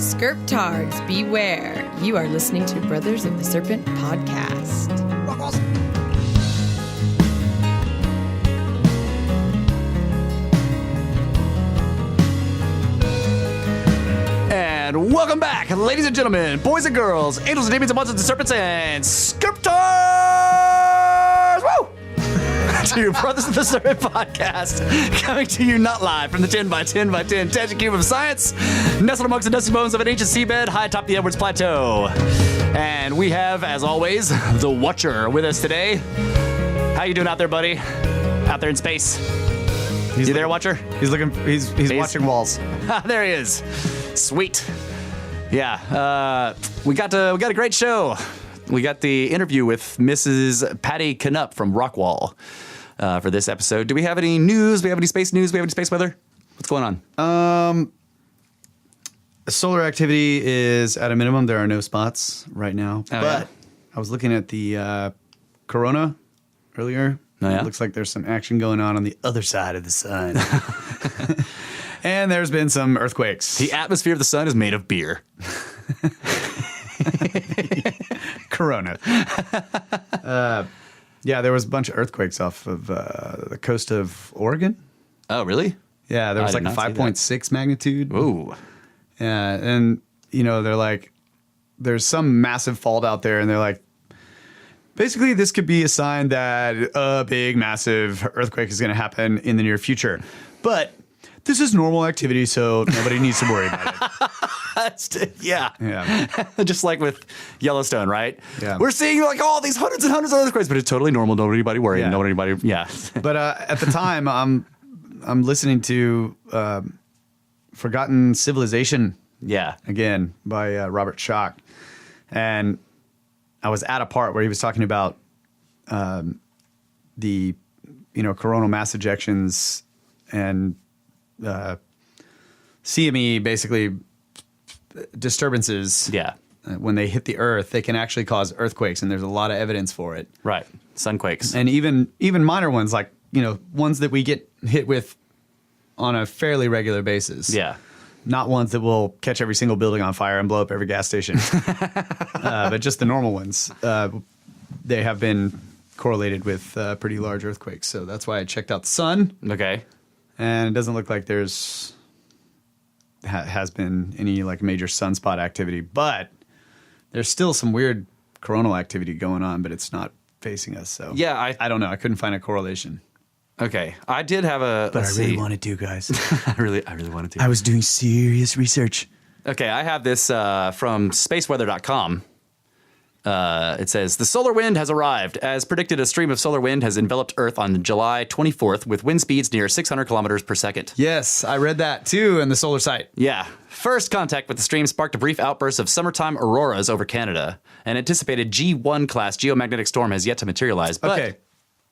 Skerptards, beware. You are listening to Brothers of the Serpent podcast. Rockwall. And welcome back, ladies and gentlemen, boys and girls, angels and demons and monsters and serpents and Skerptards! Woo! To Brothers of the Serpent podcast, coming to you not live from the 10 by 10 by 10 tangent cube of science, nestled amongst the dusty bones of an ancient seabed high atop the Edwards Plateau. And we have, as always, the Watcher with us today. How you doing out there, buddy? Out there in space? You there, Watcher? He's watching walls. There he is. Sweet. Yeah, we got a great show. We got the interview with Mrs. Patti Canup from Rockwall for this episode. Do we have any news? Do we have any space news? Do we have any space weather? What's going on? Solar activity is at a minimum. There are no spots right now. Oh, but yeah. I was looking at the corona earlier. Oh, yeah? It looks like there's some action going on the other side of the sun. And there's been some earthquakes. The atmosphere of the sun is made of beer. Corona. Yeah, there was a bunch of earthquakes off of the coast of Oregon. Oh, really? Yeah, there was I like did not see 5.6 magnitude. Ooh. Yeah, and they're like, there's some massive fault out there, and they're like, basically this could be a sign that a big, massive earthquake is going to happen in the near future. But this is normal activity, so nobody needs to worry about it. Yeah. Just like with Yellowstone, right? Yeah. We're seeing like all these hundreds and hundreds of earthquakes, but it's totally normal. Don't anybody worry. Yeah. Yeah. But at the time, I'm listening to Forgotten Civilization. Yeah. Again, by Robert Schoch. And I was at a part where he was talking about the coronal mass ejections and CME, basically disturbances. Yeah. When they hit the earth, they can actually cause earthquakes, and there's a lot of evidence for it. Right. Sunquakes. And even minor ones, like ones that we get hit with on a fairly regular basis. Yeah. Not ones that will catch every single building on fire and blow up every gas station. But just the normal ones. They have been correlated with pretty large earthquakes. So that's why I checked out the sun. Okay. And it doesn't look like there's has been any like major sunspot activity. But there's still some weird coronal activity going on, but it's not facing us. So yeah, I don't know. I couldn't find a correlation. Okay, I did have a. But I really wanted to, guys. I really wanted to. I was doing serious research. Okay, I have this from spaceweather.com. It says, the solar wind has arrived. As predicted, a stream of solar wind has enveloped Earth on July 24th with wind speeds near 600 kilometers per second. Yes, I read that too in the solar site. Yeah. First contact with the stream sparked a brief outburst of summertime auroras over Canada. An anticipated G1 class geomagnetic storm has yet to materialize, but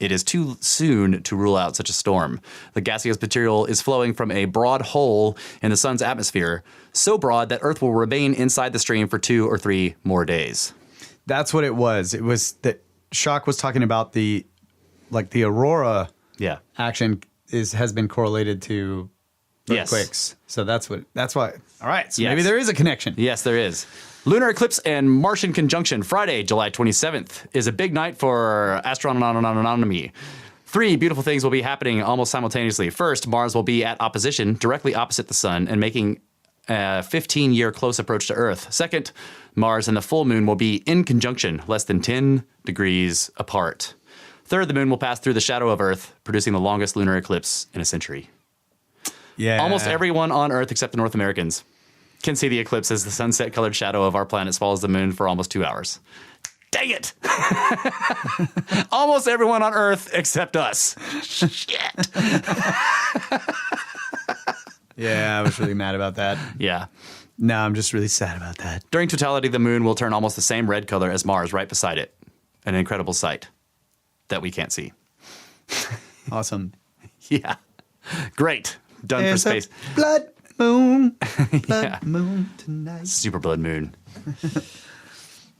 it is too soon to rule out such a storm. The gaseous material is flowing from a broad hole in the sun's atmosphere, so broad that Earth will remain inside the stream for 2 or 3 more days. That's what it was. It was that Schoch was talking about the aurora action has been correlated to earthquakes. So that's why. All right. So maybe there is a connection. Yes, there is. Lunar eclipse and Martian conjunction, Friday, July 27th, is a big night for astronomy. 3 beautiful things will be happening almost simultaneously. First, Mars will be at opposition, directly opposite the sun, and making a 15-year close approach to Earth. Second, Mars and the full moon will be in conjunction, less than 10 degrees apart. Third, the moon will pass through the shadow of Earth, producing the longest lunar eclipse in a century. Yeah. Almost everyone on Earth, except the North Americans, can see the eclipse as the sunset-colored shadow of our planet follows the moon for almost 2 hours. Dang it! Almost everyone on Earth except us. Shit. Yeah, I was really mad about that. Yeah. No, I'm just really sad about that. During totality, the moon will turn almost the same red color as Mars right beside it. An incredible sight that we can't see. Awesome. Yeah. Great. Done for space. Blood moon. Blood moon tonight. Super blood moon.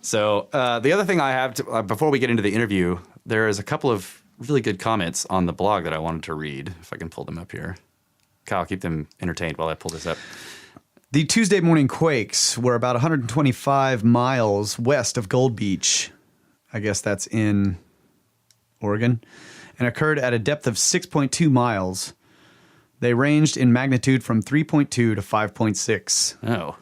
So the other thing I have, before we get into the interview, there is a couple of really good comments on the blog that I wanted to read, if I can pull them up here. Kyle, keep them entertained while I pull this up. The Tuesday morning quakes were about 125 miles west of Gold Beach. I guess that's in Oregon. And occurred at a depth of 6.2 miles. They ranged in magnitude from 3.2 to 5.6. Oh.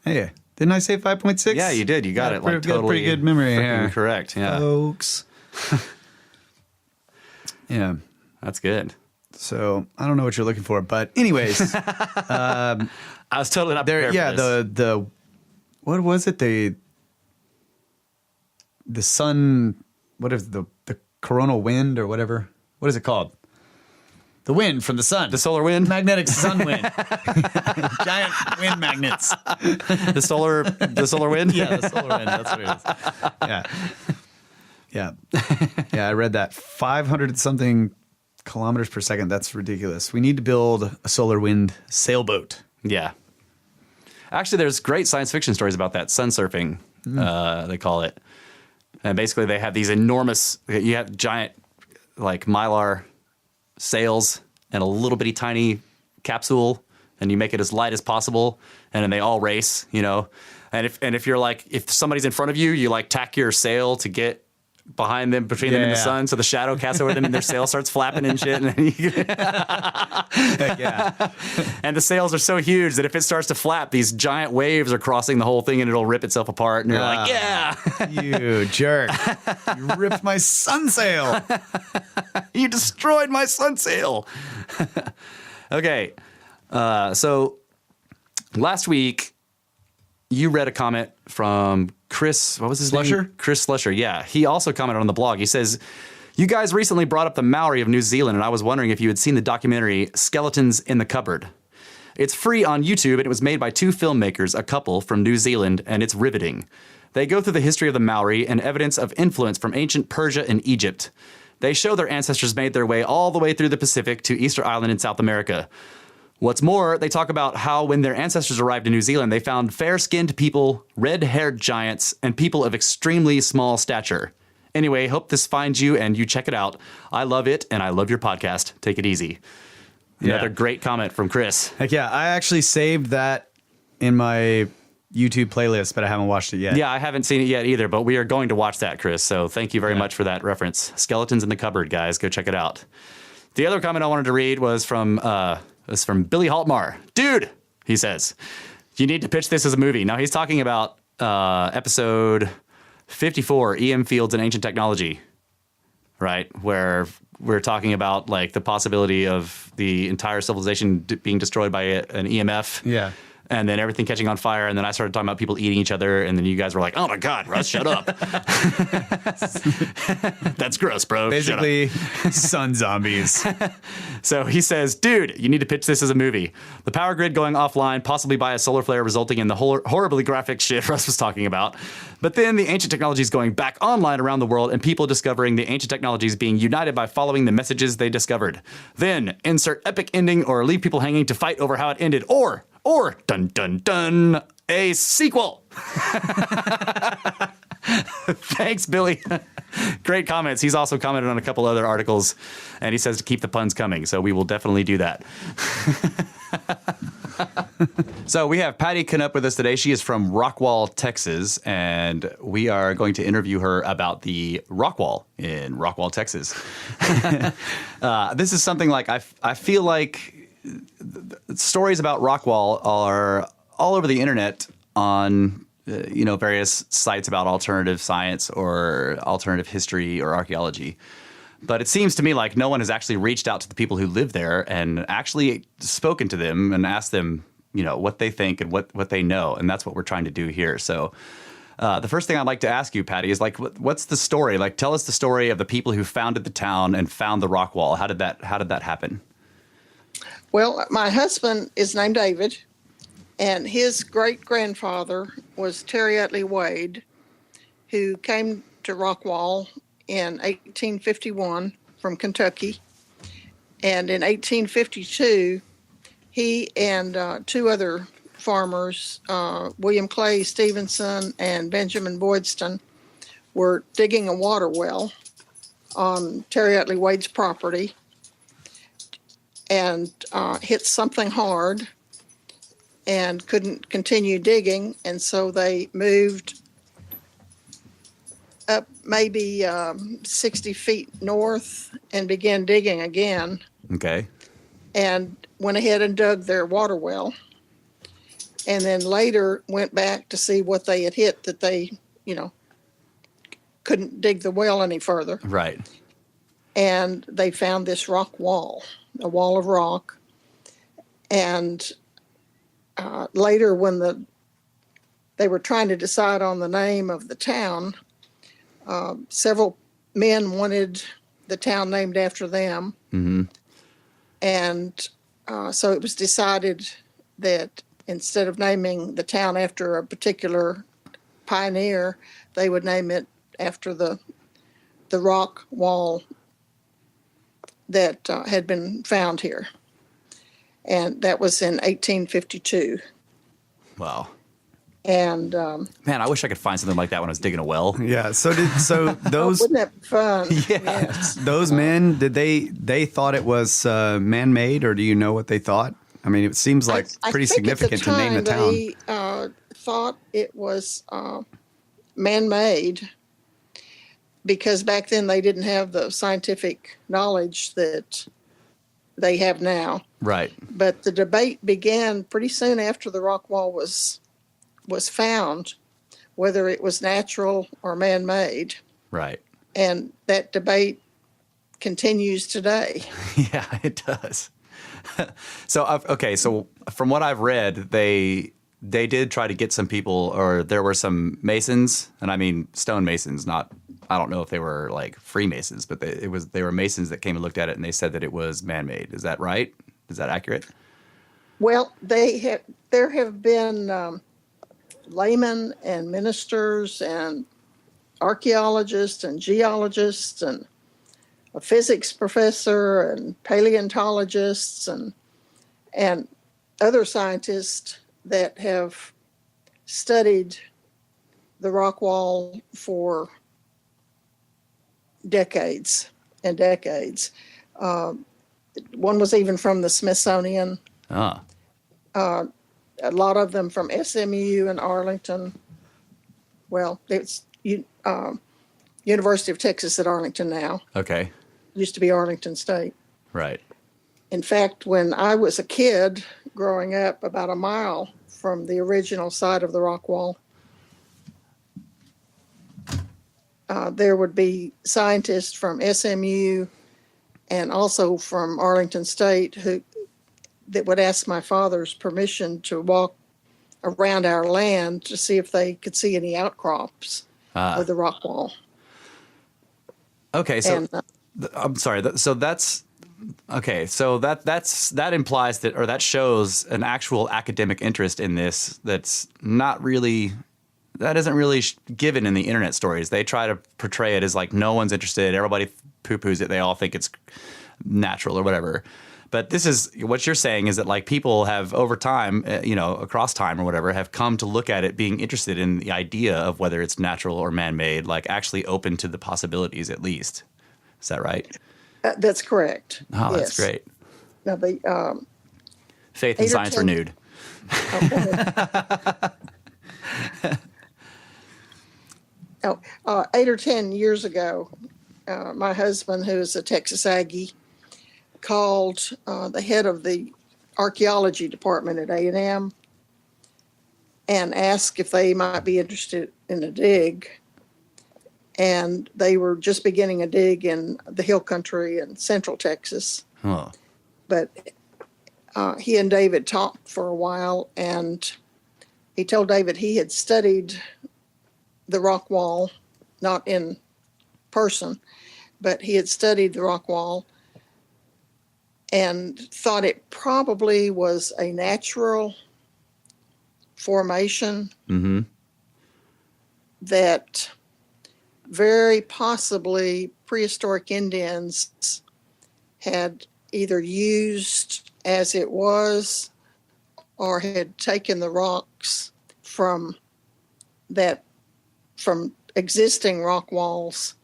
Hey, didn't I say 5.6? Yeah, you did. You got it. Like totally pretty good memory freaking correct. Yeah. Folks. Yeah. That's good. So I don't know what you're looking for, but anyways, I was totally not there. prepared Yeah, for this. the what was it? The sun. What is the coronal wind or whatever? What is it called? The wind from the sun. The solar wind? Magnetic sun wind. Giant wind magnets. The solar wind? Yeah, the solar wind. That's what it is. Yeah. Yeah, I read that. 500 something kilometers per second. That's ridiculous. We need to build a solar wind sailboat. Yeah. Actually, there's great science fiction stories about that. Sun surfing, they call it. And basically they have these enormous, you have giant like mylar sails and a little bitty tiny capsule, and you make it as light as possible, and then they all race, you know. And if you're like, if somebody's in front of you, you like tack your sail to get behind them, between them and the sun, so the shadow casts over them and their sail starts flapping and shit. And then Yeah. And the sails are so huge that if it starts to flap, these giant waves are crossing the whole thing and it'll rip itself apart. And you're like, yeah. You jerk. You ripped my sun sail. You destroyed my sun sail. Okay. So last week, you read a comment from Chris, what was his name? Chris Slusher. Yeah. He also commented on the blog. He says, you guys recently brought up the Maori of New Zealand, and I was wondering if you had seen the documentary Skeletons in the Cupboard. It's free on YouTube, and it was made by two filmmakers, a couple from New Zealand, and it's riveting. They go through the history of the Maori and evidence of influence from ancient Persia and Egypt. They show their ancestors made their way all the way through the Pacific to Easter Island in South America. What's more, they talk about how when their ancestors arrived in New Zealand, they found fair-skinned people, red-haired giants, and people of extremely small stature. Anyway, hope this finds you and you check it out. I love it, and I love your podcast. Take it easy. Another great comment from Chris. Heck yeah. I actually saved that in my YouTube playlist, but I haven't watched it yet. Yeah, I haven't seen it yet either, but we are going to watch that, Chris. So thank you very much for that reference. Skeletons in the Cupboard, guys. Go check it out. The other comment I wanted to read was from Billy Haltmar. Dude, he says, you need to pitch this as a movie. Now, he's talking about episode 54, EM Fields and Ancient Technology, right? Where we're talking about like the possibility of the entire civilization being destroyed by an EMF. Yeah. And then everything catching on fire. And then I started talking about people eating each other. And then you guys were like, oh my God, Russ, shut up. That's gross, bro. Basically, sun zombies. So he says, dude, you need to pitch this as a movie. The power grid going offline, possibly by a solar flare, resulting in the horribly graphic shit Russ was talking about. But then the ancient technologies going back online around the world and people discovering the ancient technologies being united by following the messages they discovered. Then insert epic ending or leave people hanging to fight over how it ended. Or, dun dun dun, a sequel. Thanks, Billy. Great comments. He's also commented on a couple other articles, and he says to keep the puns coming, so we will definitely do that. So we have Patti Canup with us today. She is from Rockwall, Texas, and we are going to interview her about the Rockwall in Rockwall, Texas. This is something like I feel like stories about Rockwall are all over the internet on various sites about alternative science or alternative history or archaeology. But it seems to me like no one has actually reached out to the people who live there and actually spoken to them and asked them, what they think and what they know. And that's what we're trying to do here. So the first thing I'd like to ask you, Patty, is like, what's the story? Like, tell us the story of the people who founded the town and found the Rockwall. How did that happen? Well, my husband is named David, and his great-grandfather was Terry Utley Wade, who came to Rockwall in 1851 from Kentucky. And in 1852, he and two other farmers, William Clay Stevenson and Benjamin Boydston, were digging a water well on Terry Utley Wade's property and hit something hard and couldn't continue digging, and so they moved up maybe 60 feet north and began digging again, Okay. and went ahead and dug their water well, and then later went back to see what they had hit, that they, couldn't dig the well any further. Right. And they found this rock wall, a wall of rock. And later, when they were trying to decide on the name of the town, several men wanted the town named after them. Mm-hmm. And so it was decided that instead of naming the town after a particular pioneer, they would name it after the rock wall that had been found here. And that was in 1852. Wow. And Man, I wish I could find something like that when I was digging a well. Yeah. So those wouldn't that be fun? Yeah. Yes. those men, did they thought it was man-made, or do you know what they thought? I mean, it seems like I pretty think at the significant to name the time town. They thought it was man-made, because back then they didn't have the scientific knowledge that they have now. Right. But the debate began pretty soon after the rock wall was found, whether it was natural or man-made. Right. And that debate continues today. Yeah, it does. So from what I've read, they did try to get some people, or there were some masons, and I mean stone masons, not, I don't know if they were like Freemasons, but they were masons that came and looked at it, and they said that it was man-made. Is that right? Is that accurate? Well, there have been laymen and ministers and archaeologists and geologists and a physics professor and paleontologists and other scientists that have studied the rock wall for decades and decades. One was even from the Smithsonian. Ah. A lot of them from SMU in Arlington. Well, it's University of Texas at Arlington now. Okay. Used to be Arlington State. Right. In fact, when I was a kid growing up, about a mile from the original site of the rock wall, there would be scientists from SMU and also from Arlington State that would ask my father's permission to walk around our land to see if they could see any outcrops of the rock wall. Okay, so And, I'm sorry. So that's okay. So that implies that, or that shows an actual academic interest in this. That isn't really given in the internet stories. They try to portray it as like no one's interested. Everybody poo-poos it. They all think it's natural or whatever. But this is what you're saying is that like people have over time, across time or whatever, have come to look at it being interested in the idea of whether it's natural or man-made, like actually open to the possibilities at least. Is that right? that's correct. Oh, that's Yes. great. Now, the Faith and 8 or science 10 renewed. Oh, 8 or 10 years ago, my husband, who is a Texas Aggie, called the head of the archaeology department at A&M and asked if they might be interested in a dig. And they were just beginning a dig in the hill country in central Texas. Oh, But he and David talked for a while, and he told David he had studied the rock wall, not in person, but he had studied the rock wall and thought it probably was a natural formation mm-hmm. that very possibly prehistoric Indians had either used as it was or had taken the rocks from existing rock walls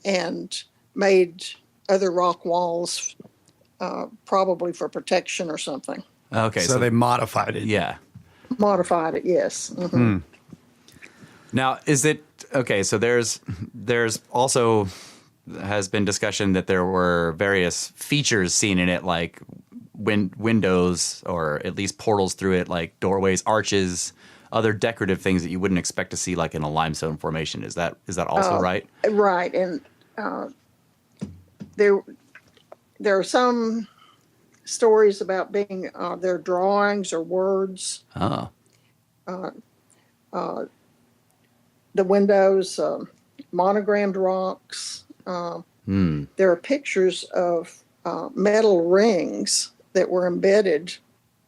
and made other rock walls probably for protection or something. Okay. So they modified it. yeah. modified it. Yes. Mm-hmm. Now, is it okay? So there's also has been discussion that there were various features seen in it, like windows or at least portals through it, like doorways, arches, other decorative things that you wouldn't expect to see, like in a limestone formation. Is that also right? Right, and there are some stories about being their drawings or words. Oh. The windows, monogrammed rocks. There are pictures of metal rings that were embedded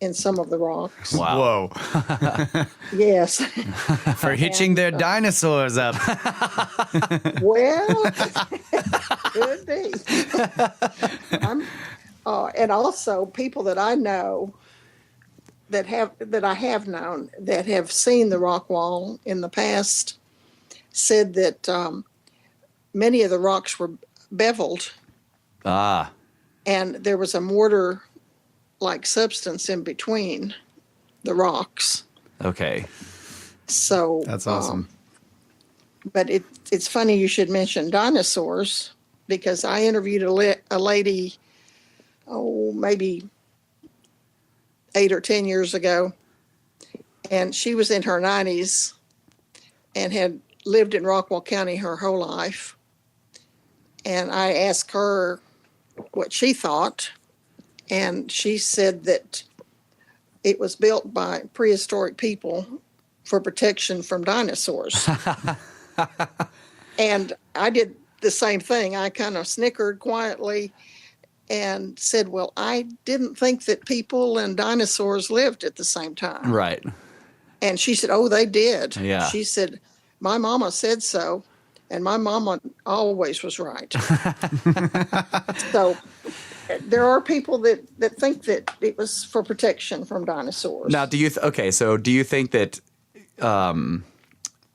in some of the rocks. Wow. Whoa. Yes. For hitching their dinosaurs up. Well, could be. And also people that I know that I have known that have seen the Rockwall in the past said that many of the rocks were beveled. Ah. And there was a mortar-like substance in between the rocks. Okay. So That's awesome. But it's funny you should mention dinosaurs, because I interviewed a lady, maybe 8 or 10 years ago, and she was in her 90s and had lived in Rockwall County her whole life. And I asked her what she thought, and she said that it was built by prehistoric people for protection from dinosaurs. And I did the same thing. I kind of snickered quietly and said, well, I didn't think that people and dinosaurs lived at the same time. Right. And she said, oh, they did. Yeah. She said, my mama said so, and my mama always was right. So there are people that think that it was for protection from dinosaurs. Now, do you think that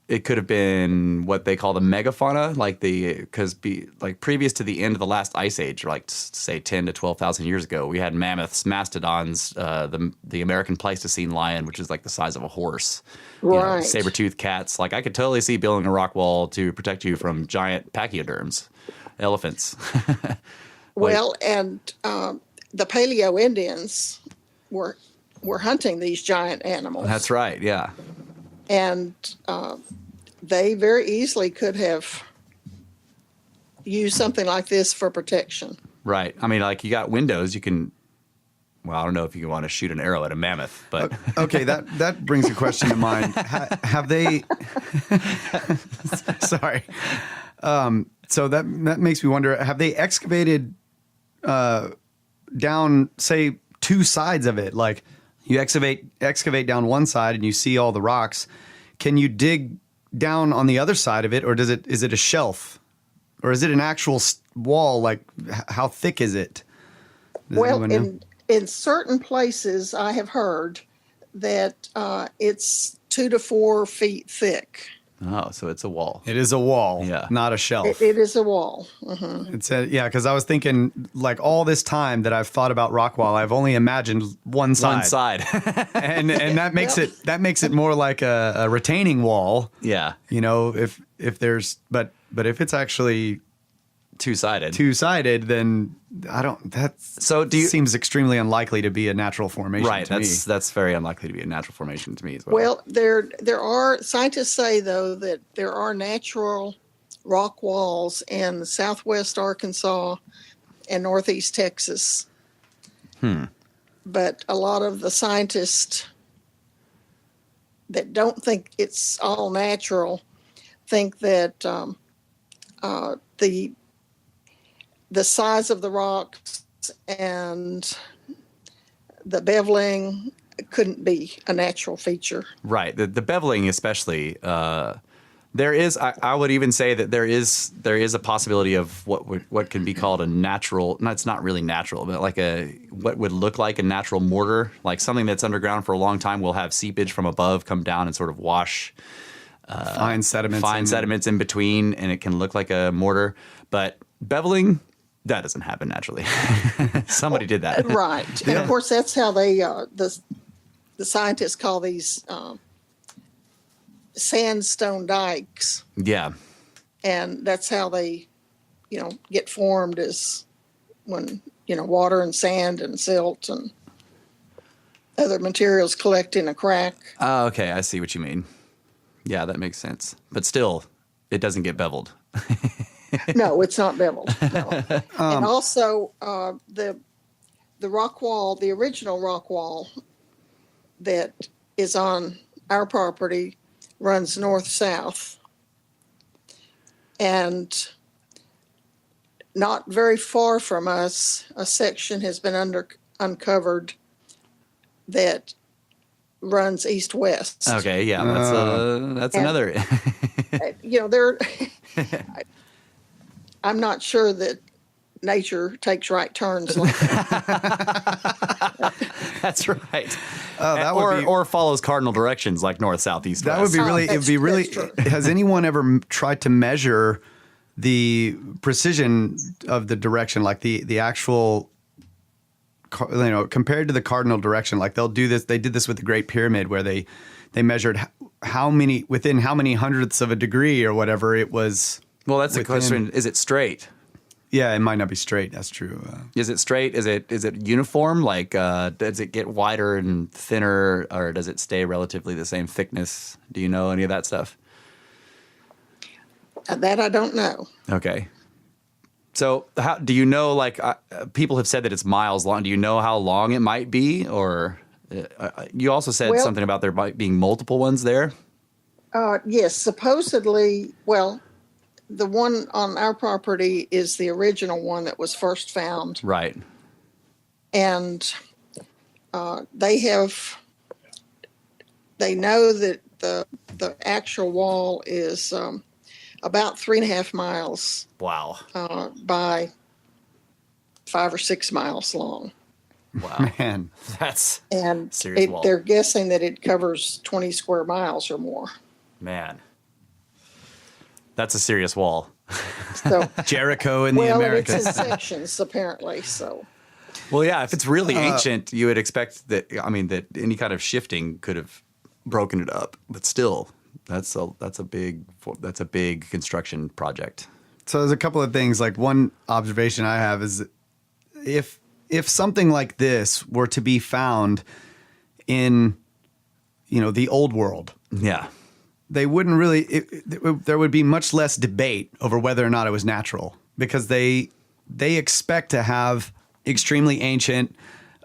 it could have been what they call the megafauna, like previous to the end of the last ice age, like say 10 to 12,000 years ago, we had mammoths, mastodons, the American Pleistocene lion, which is like the size of a horse, right? Saber-toothed cats. Like I could totally see building a rock wall to protect you from giant pachyderms, elephants. Well, and the Paleo Indians were hunting these giant animals. That's right. Yeah. And they very easily could have used something like this for protection. Right. I mean, like you got windows, you can. Well, I don't know if you want to shoot an arrow at a mammoth, but Okay, that brings a question to mind. Have they? Sorry. So that makes me wonder: have they excavated down, say, two sides of it? Like you excavate down one side, and you see all the rocks. Can you dig down on the other side of it, or is it a shelf, or is it an actual wall? Like how thick is it? Well, in certain places, I have heard that it's 2 to 4 feet thick. oh, so it's a wall. It is a wall, Yeah. not a shelf. It is a wall. Mm-hmm. Because I was thinking, like all this time that I've thought about Rockwall, I've only imagined one side. One side. and that makes it more like a retaining wall. Yeah. You know, if there's but if it's actually two-sided, then seems extremely unlikely to be a natural formation. Right. To me. That's very unlikely to be a natural formation to me as well. Well, there are scientists say though that there are natural rock walls in southwest Arkansas and northeast Texas. But a lot of the scientists that don't think it's all natural think that the size of the rocks and the beveling couldn't be a natural feature. Right. The beveling especially, there is, I would even say that there is a possibility of what can be called a natural, no, it's not really natural, but like what would look like a natural mortar, like something that's underground for a long time will have seepage from above come down and sort of wash fine sediments in between, and it can look like a mortar. But beveling, that doesn't happen naturally. Somebody did that. Right. And of course, that's how they the the scientists call these sandstone dikes, Yeah. and that's how they, get formed, is when water and sand and silt and other materials collect in a crack. Oh, okay. I see what you mean. Yeah, that makes sense. But still, it doesn't get beveled. No, it's not beveled. No. And also, the rock wall, the original rock wall that is on our property, runs north-south. And not very far from us, a section has been uncovered that runs east-west. Okay, yeah, that's another. There. I'm not sure that nature takes right turns like that. That's right. That would be, or follows cardinal directions like north, south, east, that west. would be really. It'd be really. That's true. Has anyone ever tried to measure the precision of the direction, like the actual? Compared to the cardinal direction, like they'll do this. They did this with the Great Pyramid, where they measured within how many hundredths of a degree or whatever it was. Well, that's the within- question. Is it straight? Yeah, it might not be straight. That's true. Is it straight? Is it uniform? Like, does it get wider and thinner, or does it stay relatively the same thickness? Do you know any of that stuff? That I don't know. Okay. So, how do you know? Like, people have said that it's miles long. Do you know how long it might be? Or you also said Well- something about there might being multiple ones there. Yes, supposedly, well, the one on our property is the original one that was first found. Right. And they know that the actual wall is about 3.5 miles Wow. by 5 or 6 miles long. Wow. Man, That's And Serious wall. they're guessing that it covers 20 square miles or more. man. That's a serious wall. So, Jericho in the well, and Americas. it's in sections apparently. So, Well, yeah, if it's really ancient, you would expect that. I mean, that any kind of shifting could have broken it up. But still, that's a big construction project. So there's a couple of things. Like, one observation I have is if something like this were to be found in, the old world, Yeah. they wouldn't really. There would be much less debate over whether or not it was natural, because they expect to have extremely ancient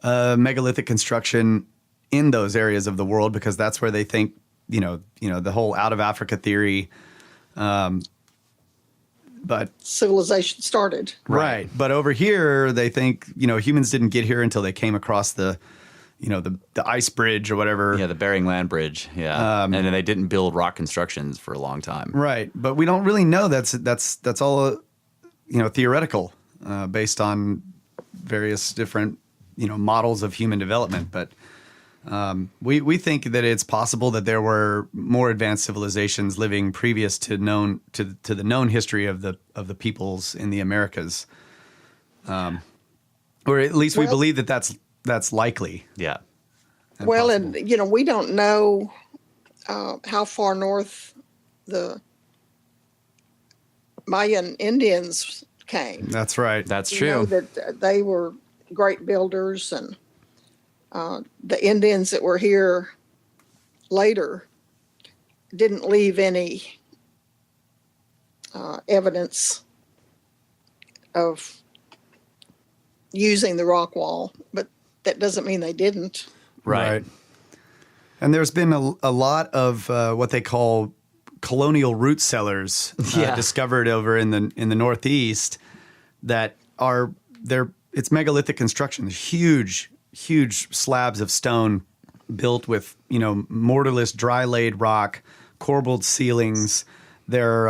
megalithic construction in those areas of the world, because that's where they think the whole out of Africa theory. But civilization started. right. But over here, they think humans didn't get here until they came across the ice bridge or whatever. Yeah, the Bering Land Bridge. Yeah, and then they didn't build rock constructions for a long time. Right, but we don't really know. That's all theoretical, based on various different models of human development. But we think that it's possible that there were more advanced civilizations living previous to the known history of the peoples in the Americas, or at least we Well- believe that that's likely. Yeah. Well, possible. and we don't know how far north the Mayan Indians came. That's right. That's We know true. that they were great builders, and the Indians that were here later didn't leave any evidence of using the rock wall, but that doesn't mean they didn't. Right. And there's been a lot of what they call colonial root cellars Yeah. discovered over in the Northeast that it's megalithic construction, huge slabs of stone built with mortarless dry laid rock, corbelled ceilings. They're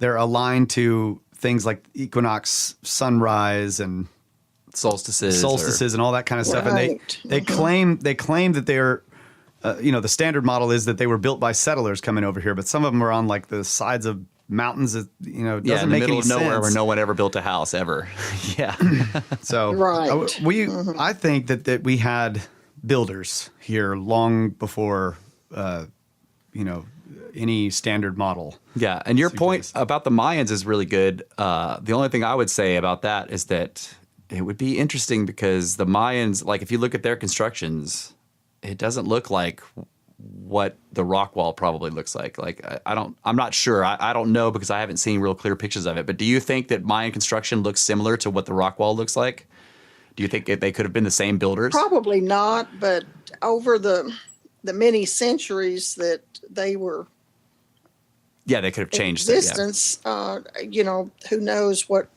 aligned to things like equinox, sunrise, and Solstices. and all that kind of stuff. Right. And they claim that they're the standard model is that they were built by settlers coming over here, but some of them are on like the sides of mountains that it doesn't Yeah, in the make middle any of nowhere sense. where no one ever built a house ever. Yeah. So Right. I think that we had builders here long before, any standard model. Yeah, and your point suggests. about the Mayans is really good. The only thing I would say about that is that it would be interesting because the Mayans, like if you look at their constructions, it doesn't look like what the Rockwall probably looks like. Like I'm not sure. I don't know because I haven't seen real clear pictures of it. But do you think that Mayan construction looks similar to what the Rockwall looks like? Do you think they could have been the same builders? Probably not, but over the many centuries that they were Yeah, they could have in changed it. Yeah. existence, who knows what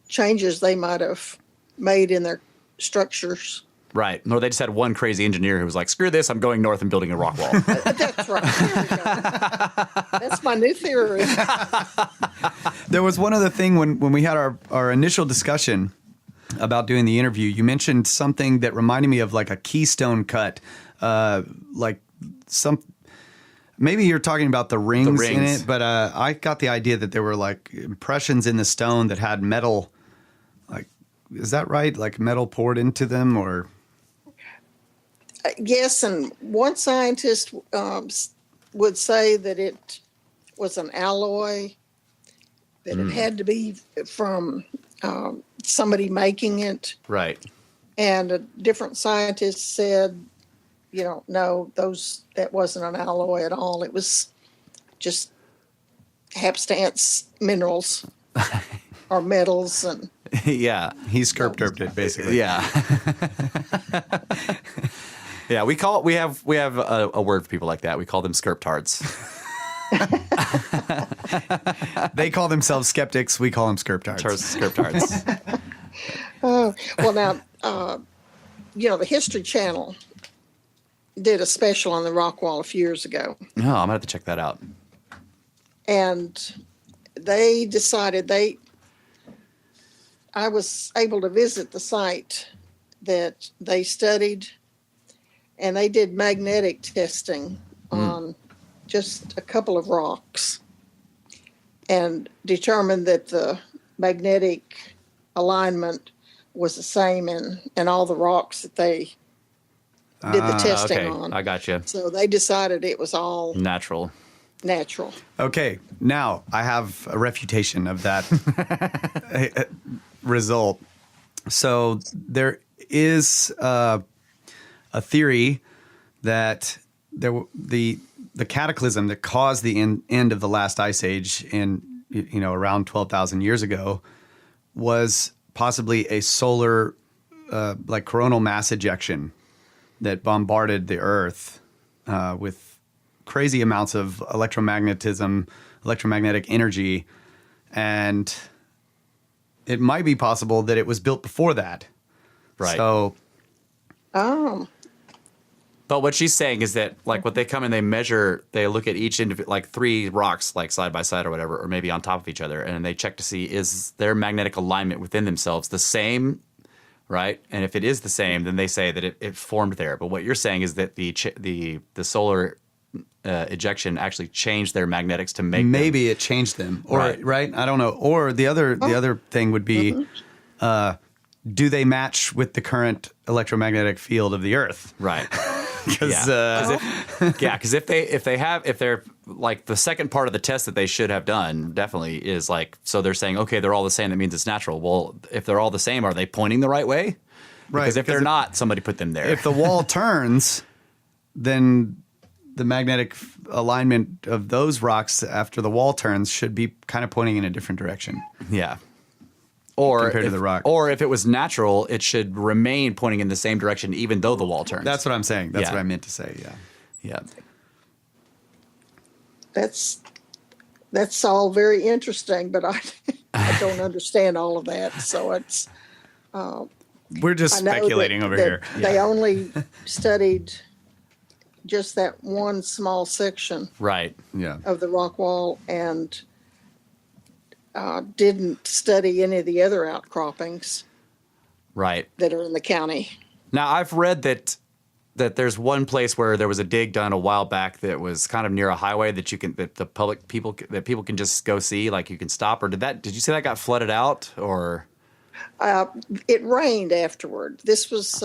changes they might have made in their structures. Right. No, they just had one crazy engineer who was like, screw this, I'm going north and building a rock wall. That's right. There we go. That's my new theory. There was one other thing when we had our initial discussion about doing the interview. You mentioned something that reminded me of like a keystone cut, maybe you're talking about the rings in rings. it, but I got the idea that there were like impressions in the stone that had metal. Like, is that right? Like metal poured into them, or? Yes, and one scientist would say that it was an alloy, that it had to be from somebody making it. Right. And a different scientist said, no, that wasn't an alloy at all. It was just hapstance minerals or metals. And Yeah. He sculpted it basically. Yeah. Yeah, we have a word for people like that. We call them skirptards. They call themselves skeptics. We call them skirptards. Skirptards. well, now, the History Channel did a special on the Rockwall a few years ago. No, I'm gonna have to check that out. And they decided I was able to visit the site that they studied, and they did magnetic testing on just a couple of rocks and determined that the magnetic alignment was the same in all the rocks that they did the testing Okay, on. I got you. So they decided it was all Natural. natural. Okay, now I have a refutation of that result. So there is a theory that the cataclysm that caused the end of the last ice age in around 12,000 years ago was possibly a solar coronal mass ejection that bombarded the Earth with crazy amounts of electromagnetic energy, and it might be possible that it was built before that. Right. So, But what she's saying is that, like, what they come and they measure, they look at each individual, like three rocks, like side by side or whatever, or maybe on top of each other, and they check to see is their magnetic alignment within themselves the same, right? And if it is the same, then they say that it formed there. But what you're saying is that the solar ejection actually changed their magnetics to make maybe it changed them, or right? I don't know. Or the other thing would be, do they match with the current electromagnetic field of the Earth? right. Because if they're like the second part of the test that they should have done definitely is like, so they're saying, okay, they're all the same. That means it's natural. Well, if they're all the same, are they pointing the right way? right, Because if they're not, somebody put them there. if the wall turns, then the magnetic alignment of those rocks after the wall turns should be kind of pointing in a different direction. yeah. Or Compared to the rock. Or if it was natural, it should remain pointing in the same direction even though the wall turns. That's what I'm saying. That's Yeah. what I meant to say. Yeah. yeah. That's all very interesting, but I don't understand all of that. So it's We're just I know speculating over that here. They only studied just that one small section Right. Yeah. of the rock wall and didn't study any of the other outcroppings Right. that are in the county. Now I've read that there's one place where there was a dig done a while back that was kind of near a highway that people can just go see, like you can stop. Or did you say that got flooded out or? It rained afterward. This was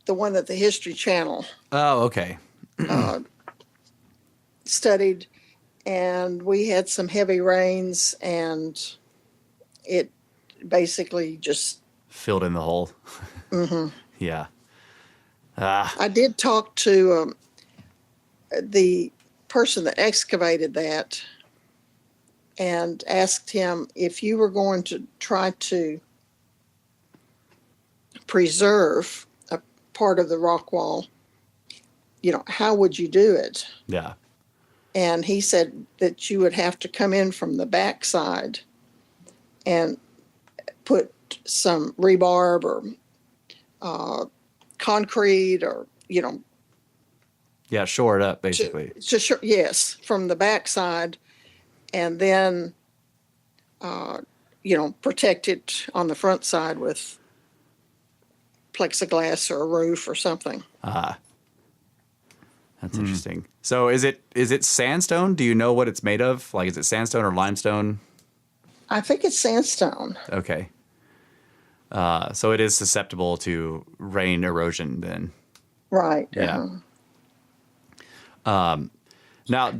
the one that the History Channel Oh, okay. studied, and we had some heavy rains, and it basically just Filled in the hole. Yeah. I did talk to the person that excavated that and asked him, if you were going to try to preserve a part of the rock wall, how would you do it? Yeah. And he said that you would have to come in from the backside and put some rebarb or concrete, or Yeah, shore it up, basically. yes, from the backside, and then protect it on the front side with plexiglass or a roof or something. That's interesting. So is it sandstone? Do you know what it's made of? Like, is it sandstone or limestone? I think it's sandstone. Okay. So it is susceptible to rain erosion then. Right. Yeah. Now,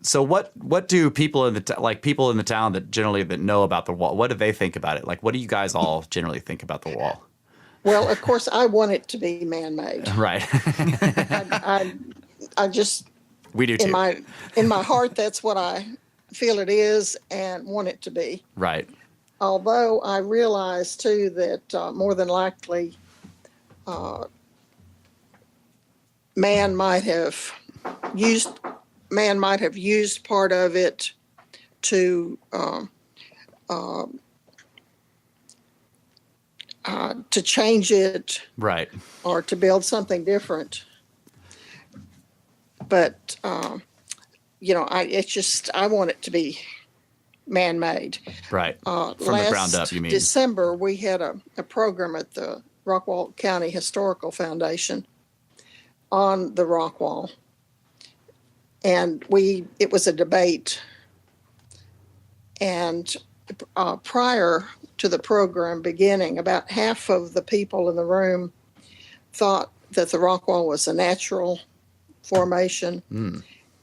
so what do people in the town that know about the wall? What do they think about it? Like, what do you guys all generally think about the wall? Well, of course, I want it to be man-made. Right. I just, We do too. in my heart, that's what I feel it is and want it to be. Right. Although I realize too that more than likely, man might have used part of it to change it, Right. or to build something different. But I want it to be man-made. Right. From the Last ground up, you mean? December, we had a program at the Rockwall County Historical Foundation on the Rockwall, and it was a debate. And prior to the program beginning, about half of the people in the room thought that the Rockwall was a natural formation,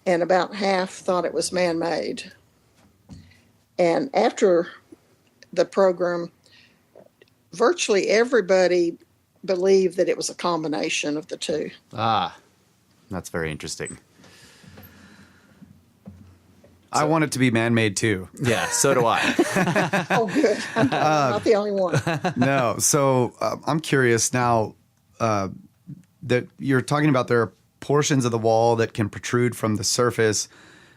and about half thought it was man-made. And after the program, virtually everybody believed that it was a combination of the two. That's very interesting. I want it to be man-made too. Yeah, so do I. Oh, good. I'm not the only one. No. So I'm curious now that you're talking about there are portions of the wall that can protrude from the surface,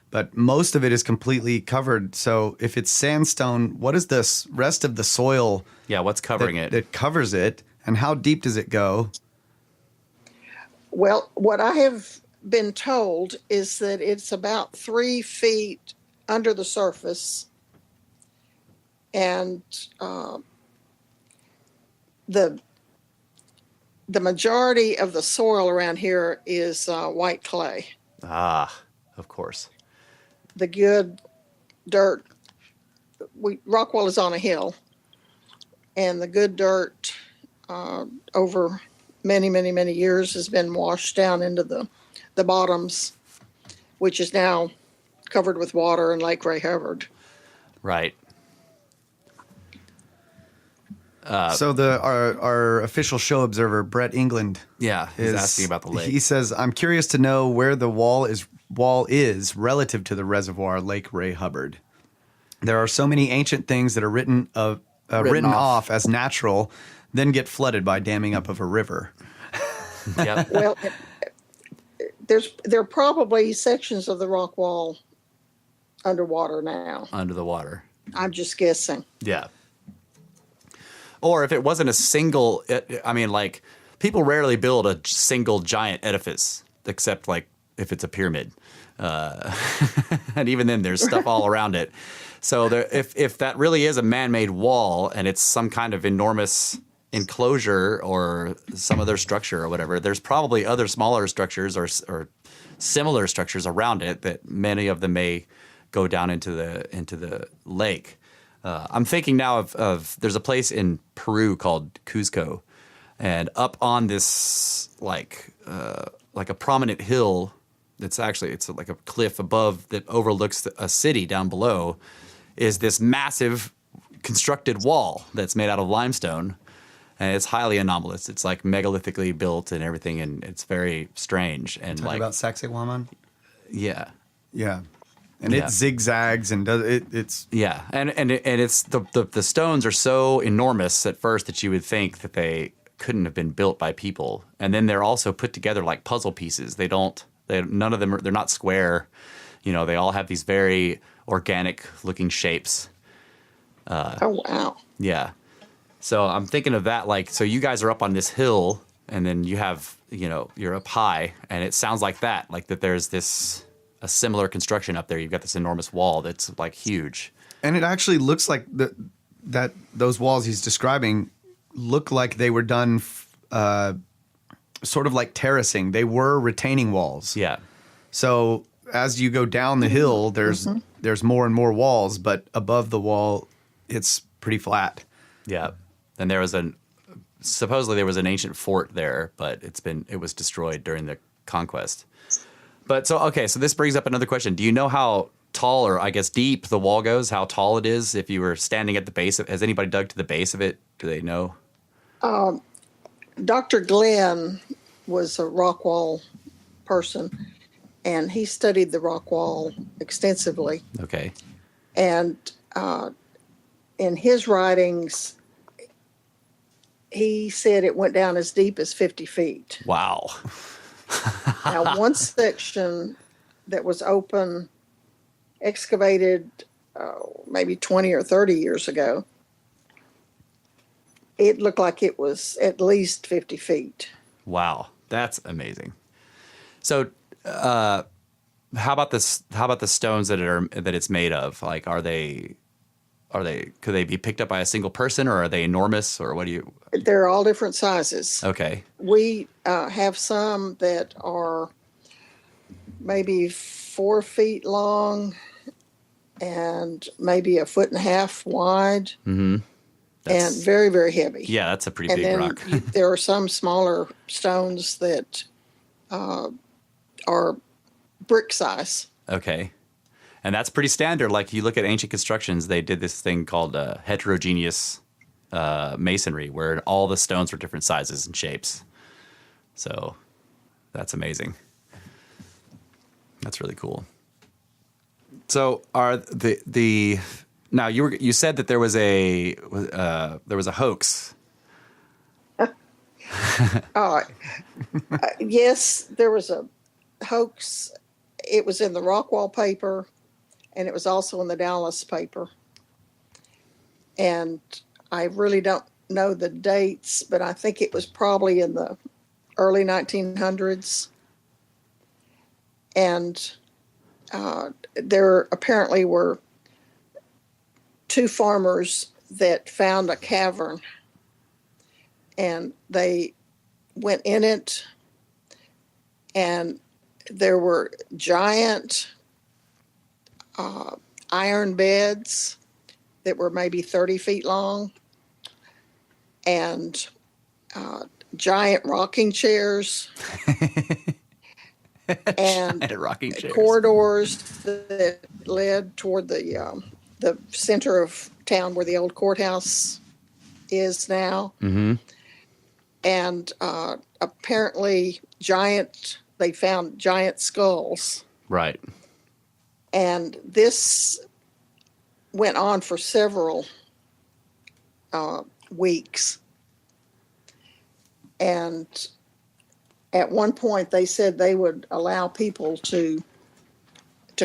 but most of it is completely covered. So if it's sandstone, what is the rest of the soil Yeah, what's covering it? that covers it, and how deep does it go? Well, what I have been told is that it's about 3 feet under the surface, and the majority of the soil around here is white clay. Of course. The good dirt, Rockwall is on a hill, and the good dirt over many, many, many years has been washed down into the bottoms, which is now covered with water in Lake Ray Hubbard. Right. So our official show observer, Brett England, Yeah, he's asking about the lake. He says, "I'm curious to know where the wall is relative to the reservoir, Lake Ray Hubbard. There are so many ancient things that are written off as natural, then get flooded by damming up of a river." Yep. Well, there are probably sections of the rock wall underwater now. Under the water. I'm just guessing. Yeah. Or if it wasn't a single, people rarely build a single giant edifice, except like if it's a pyramid. And even then there's stuff all around it. So if that really is a man-made wall and it's some kind of enormous enclosure or some other structure or whatever, there's probably other smaller structures or similar structures around it that many of them may go down into the lake. I'm thinking now of there's a place in Peru called Cuzco And up on this like a prominent hill, it's like a cliff above that overlooks a city down below, is this massive constructed wall that's made out of limestone. And it's highly anomalous. It's like megalittically built and everything, and it's very strange. And Talk like about Sacsayhuaman? yeah. Yeah. And Yeah. it zigzags and does it's Yeah, and it's the stones are so enormous at first that you would think that they couldn't have been built by people, and then they're also put together like puzzle pieces. None of them they're not square. You know, they all have these very organic looking shapes. Oh, wow. Yeah, so I'm thinking of that. Like, so you guys are up on this hill, and then you have you're up high, and it sounds like that. Like that there's a similar construction up there. You've got this enormous wall that's like huge. and it actually looks like that those walls he's describing look like they were done sort of like terracing. They were retaining walls. Yeah. So as you go down the hill, there's more and more walls, but above the wall, it's pretty flat. Yeah. And supposedly there was an ancient fort there, but it was destroyed during the conquest. But so this brings up another question. Do you know how tall, or I guess deep, the wall goes? How tall it is? If you were standing at the base has anybody dug to the base of it? Do they know? Dr. Glenn was a Rockwall person, and he studied the Rockwall extensively. Okay. And in his writings, he said it went down as deep as 50 feet. Wow. Now, one section that was open, excavated maybe 20 or 30 years ago, it looked like it was at least 50 feet. Wow. That's amazing. So, how about this? How about the stones that it's made of? Like, could they be picked up by a single person, or are they enormous, or what do you? They're all different sizes. Okay. We have some that are maybe 4 feet long and maybe 1.5 feet wide. Mm-hmm. And very, very heavy. Yeah, that's a pretty big then rock. There are some smaller stones that are brick size. Okay. And that's pretty standard. Like, you look at ancient constructions, they did this thing called heterogeneous masonry, where all the stones were different sizes and shapes. So that's amazing. That's really cool. So are the now you said that there was a hoax. Yes, there was a hoax. It was in the Rockwall paper, and it was also in the Dallas paper. And I really don't know the dates, but I think it was probably in the early 1900s. And there apparently were 2 farmers that found a cavern, and they went in it, and there were giant iron beds that were maybe 30 feet long, and giant rocking chairs, and rocking chairs. corridors that led toward the center of town where the old courthouse is now. Mm-hmm. And apparently they found giant skulls. Right. And this went on for several weeks. And at one point they said they would allow people to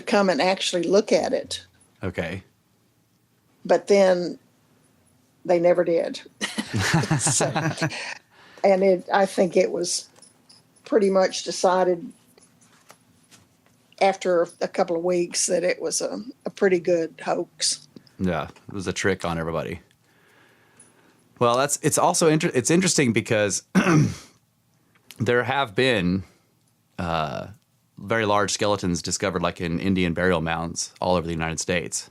come and actually look at it. Okay. But then they never did. I think it was pretty much decided after a couple of weeks that it was a pretty good hoax. Yeah, it was a trick on everybody. Well, it's also it's interesting because there have been very large skeletons discovered, like in Indian burial mounds all over the United States.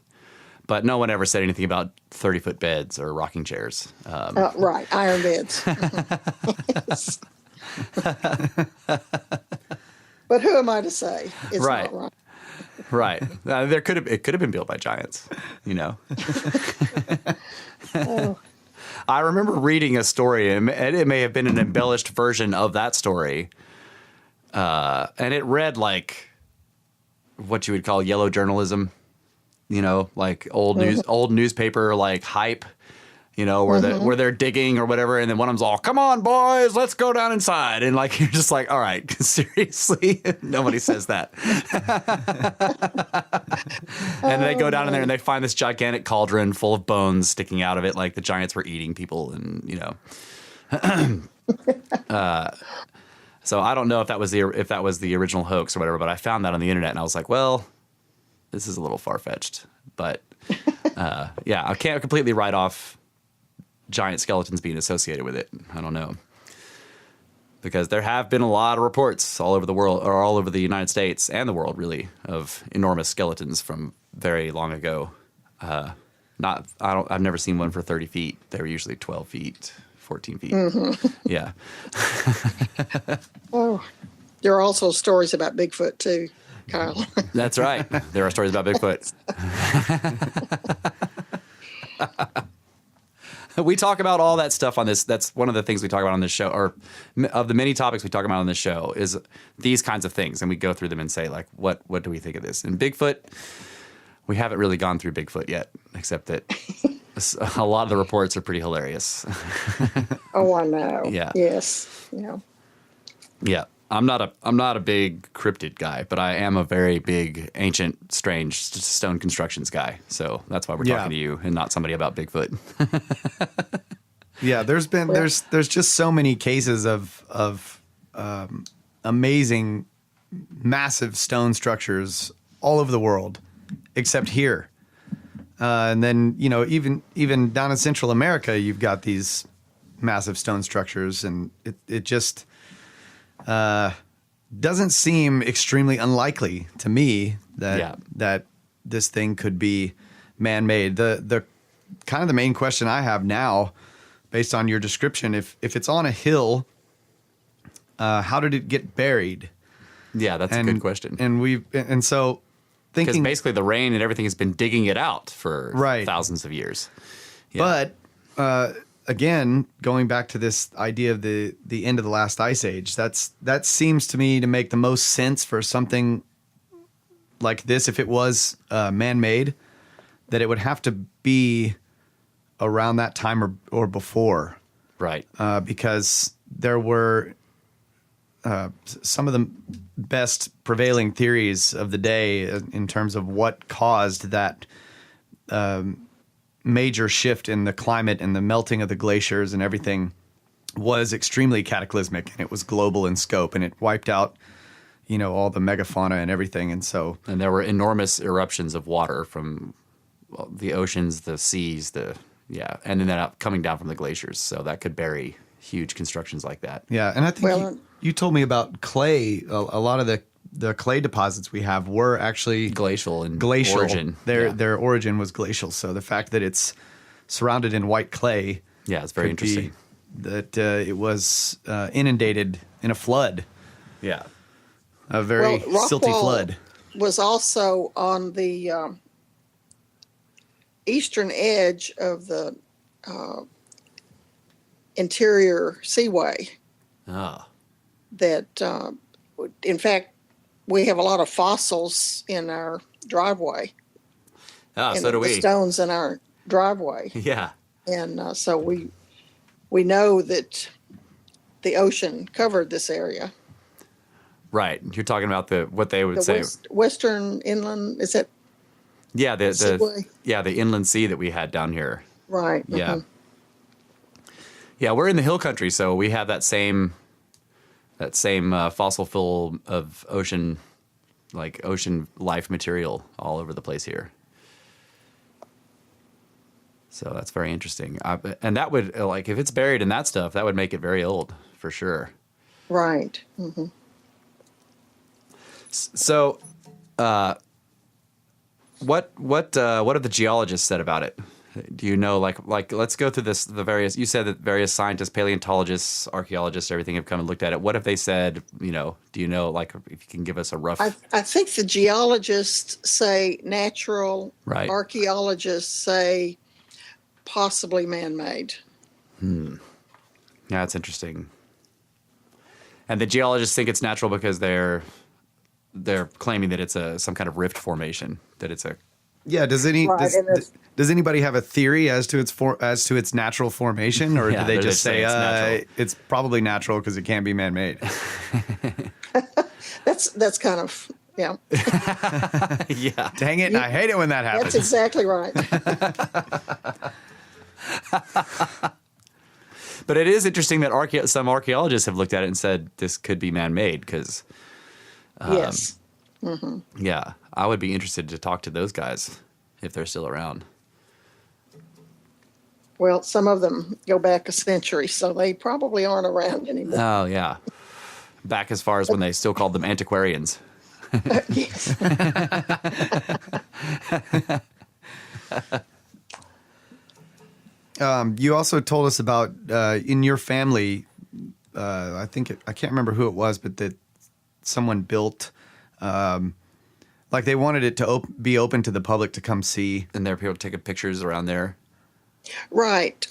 But no one ever said anything about 30-foot beds or rocking chairs. Right, iron beds. But who am I to say? It's Right. not right. Right. It could have been built by giants, you know. Oh, I remember reading a story, and it may have been an embellished version of that story. And it read like what you would call yellow journalism, you know, like old newspaper, like hype, you know, where they're digging or whatever. And then one of them's all, "Come on, boys, let's go down inside." And like, you're just like, all right, seriously, nobody says that. And they go down in there and they find this gigantic cauldron full of bones sticking out of it. Like the giants were eating people and, you know, so I don't know if that was the original hoax or whatever, but I found that on the internet and I was like, well, this is a little far-fetched, but yeah, I can't completely write off giant skeletons being associated with it. I don't know. Because there have been a lot of reports all over the world, or all over the United States and the world, really, of enormous skeletons from very long ago. I've never seen one for 30 feet. They were usually 12 feet, 14 feet. Yeah. oh, there are also stories about Bigfoot too, Kyle. That's right. There are stories about Bigfoot. We talk about all that stuff on this. That's one of the things we talk about on this show, or of the many topics we talk about on this show, is these kinds of things. And we go through them and say, like, what do we think of this? And Bigfoot, we haven't really gone through Bigfoot yet, except that a lot of the reports are pretty hilarious. Oh, I know. Yeah. Yes. Yeah. Yeah. I'm not a big cryptid guy, but I am a very big ancient, strange stone constructions guy. So that's why we're talking to you and not somebody about Bigfoot. Yeah, there's just so many cases of amazing, massive stone structures all over the world, except here. And then, you know, even down in Central America, you've got these massive stone structures, and it just doesn't seem extremely unlikely to me that this thing could be man-made. The kind of the main question I have now, based on your description, if it's on a hill, how did it get buried? Yeah, that's a good question. And so Because thinking, basically the rain and everything has been digging it out for thousands of years. Yeah. But again, going back to this idea of the end of the last ice age, that seems to me to make the most sense for something like this. If it was man-made, that it would have to be around that time or before, Right. because there were some of the best prevailing theories of the day in terms of what caused that major shift in the climate and the melting of the glaciers and everything was extremely cataclysmic, and it was global in scope, and it wiped out, you know, all the megafauna and everything. And there were enormous eruptions of water from the oceans, the seas, and then coming down from the glaciers. So that could bury huge constructions like that. yeah. And I think you told me about clay. A lot of the clay deposits we have were actually Glacial origin. Their origin was glacial. So the fact that it's surrounded in white clay, Yeah, it's very could be interesting. that it was inundated in a flood, Yeah. a very silty Rockwall flood. was also on the eastern edge of the interior seaway. Ah. That, in fact, we have a lot of fossils in our driveway. Ah, in so do the we. stones in our driveway. Yeah. And so we know that the ocean covered this area. Right. You're talking about what they would The say. western inland, is that Yeah, the seaway? the inland sea that we had down here. Right. Yeah. mhm. Yeah, we're in the hill country, so we have that same fossil full of ocean life material all over the place here. So that's very interesting. And that would, like, if it's buried in that stuff, that would make it very old for sure. Right. hmm So, What have the geologists said about it? Do you know, like let's go through this, you said that various scientists, paleontologists, archaeologists, everything have come and looked at it. What have they said? You know, do you know, like, if you can give us a rough... I think the geologists say natural. Right. Archaeologists say possibly man-made. Yeah, that's interesting. And the geologists think it's natural because they're claiming that it's some kind of rift formation, that it's a... Yeah. Does anybody have a theory as to its natural formation, or Yeah, do they they're just say saying it's natural. it's probably natural because it can't be man-made? That's kind of, yeah. Yeah. Dang it! I hate it when that happens. That's exactly right. But it is interesting that some archaeologists have looked at it and said this could be man-made because... Yes. Yeah, I would be interested to talk to those guys if they're still around. Well, some of them go back a century, so they probably aren't around anymore. Oh, yeah. Back as far as when they still called them antiquarians. Yes. You also told us about in your family. I can't remember who it was, but that someone built. Like they wanted it to be open to the public to come see. And there are people taking pictures around there. Right.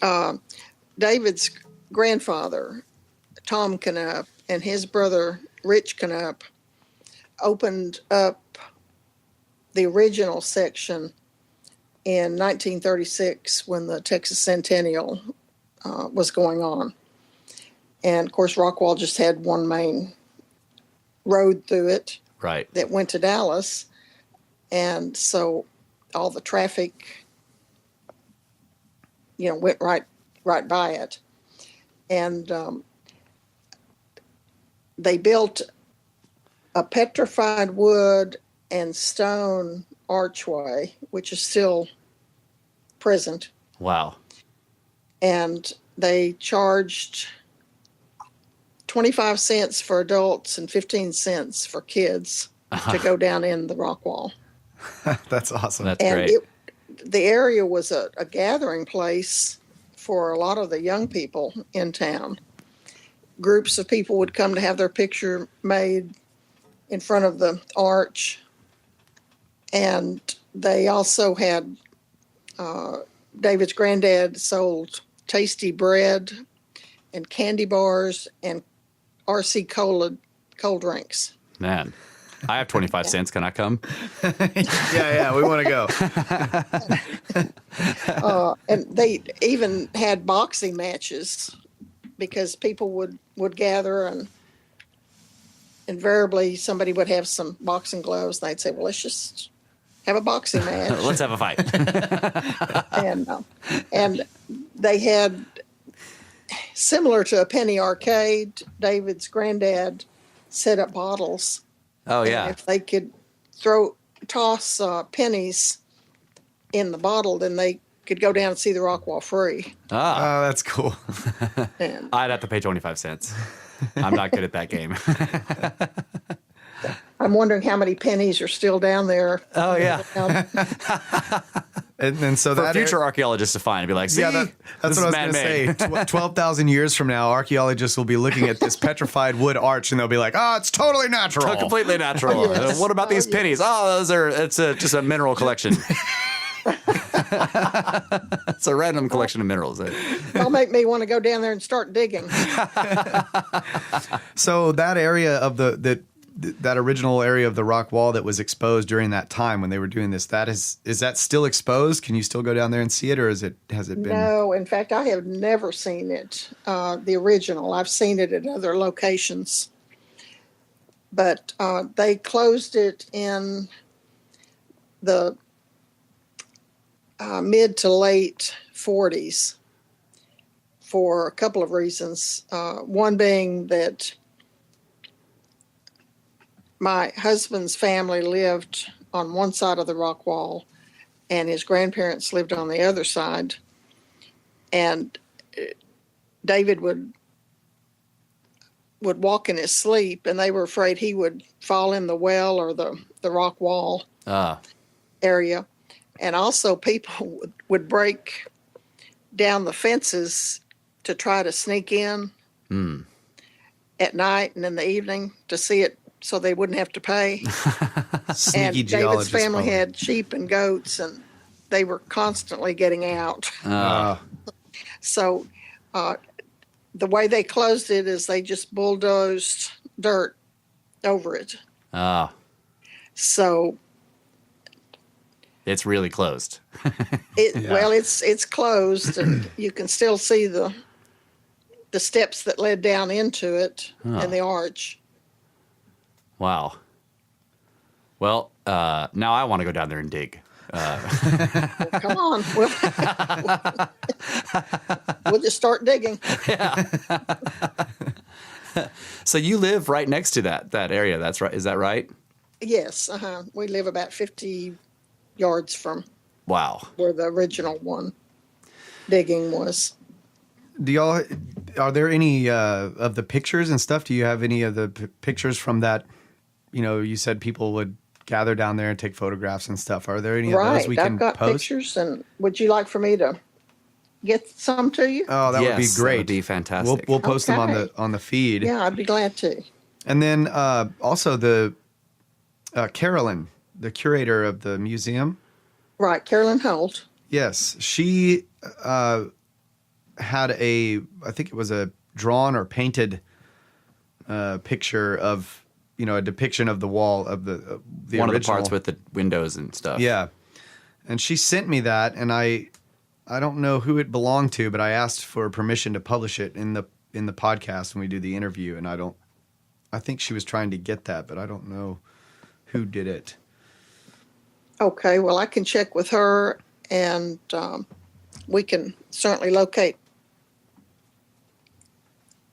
David's grandfather, Tom Canup, and his brother, Rich Canup, opened up the original section in 1936 when the Texas Centennial was going on. And, of course, Rockwall just had one main road through it. Right. That went to Dallas. And so all the traffic, went right by it. And they built a petrified wood and stone archway, which is still present. Wow. And they charged 25 cents for adults and 15 cents for kids to go down in the rock wall. That's awesome. That's And great. the area was a gathering place for a lot of the young people in town. Groups of people would come to have their picture made in front of the arch. And they also had, David's granddad sold tasty bread and candy bars and RC cold drinks. Man, I have 25 cents. Can I come? Yeah, we want to go. And they even had boxing matches because people would gather, and invariably somebody would have some boxing gloves. And they'd say, well, let's just have a boxing match. Let's have a fight. And they had, similar to a penny arcade, David's granddad set up bottles. Oh, And yeah. if they could toss pennies in the bottle, then they could go down and see the Rockwall free. Ah, Oh, that's cool. And I'd have to pay 25 cents. I'm not good at that game. I'm wondering how many pennies are still down there. Oh, yeah. And so For that future archaeologists to find and be like, see, that's this what is I was going man-made. to say. 12,000 years from now, archaeologists will be looking at this petrified wood arch, and they'll be like, "Oh, it's totally natural." Oh, completely natural. Yes. What about these Oh, pennies? Oh, it's just a mineral collection. It's a random collection of minerals. That'll make me want to go down there and start digging. So that area of that original area of the rock wall that was exposed during that time when they were doing this, is that still exposed? Can you still go down there and see it, or has it been? No, in fact, I have never seen it, the original. I've seen it at other locations. But they closed it in the mid to late 40s for a couple of reasons. One being that my husband's family lived on one side of the rock wall and his grandparents lived on the other side. And David would walk in his sleep, and they were afraid he would fall in the well or the rock wall. area. And also people would break down the fences to try to sneak in at night and in the evening to see it so they wouldn't have to pay. Sneaky And David's geologist. family probably. had sheep and goats, and they were constantly getting out. So the way they closed it is they just bulldozed dirt over it. Oh, So it's really closed. well, it's closed, and you can still see the steps that led down into it and the arch. Wow. Well, now I want to go down there and dig. Come on, we'll just start digging. So you live right next to that area. That's right. Is that right? Yes, we live about 50 yards from Wow. where the original one digging was. Do y'all? Are there any of the pictures and stuff? Do you have any of the pictures from that? You know, you said people would gather down there and take photographs and stuff. Are there any of those we can I've got post? pictures, and would you like for me to get some to you? Oh, that would be Yes, great. that would be fantastic. We'll post them Okay. on the feed. Yeah, I'd be glad to. And then also the Carolyn, the curator of the museum. Right, Carolyn Holt. Yes, she had I think it was a drawn or painted picture of, you know, a depiction of the wall of the One original. of the parts with the windows and stuff. Yeah, and she sent me that, and I don't know who it belonged to, but I asked for permission to publish it in the podcast when we do the interview, and I think she was trying to get that, but I don't know who did it. Okay, well, I can check with her, and we can certainly locate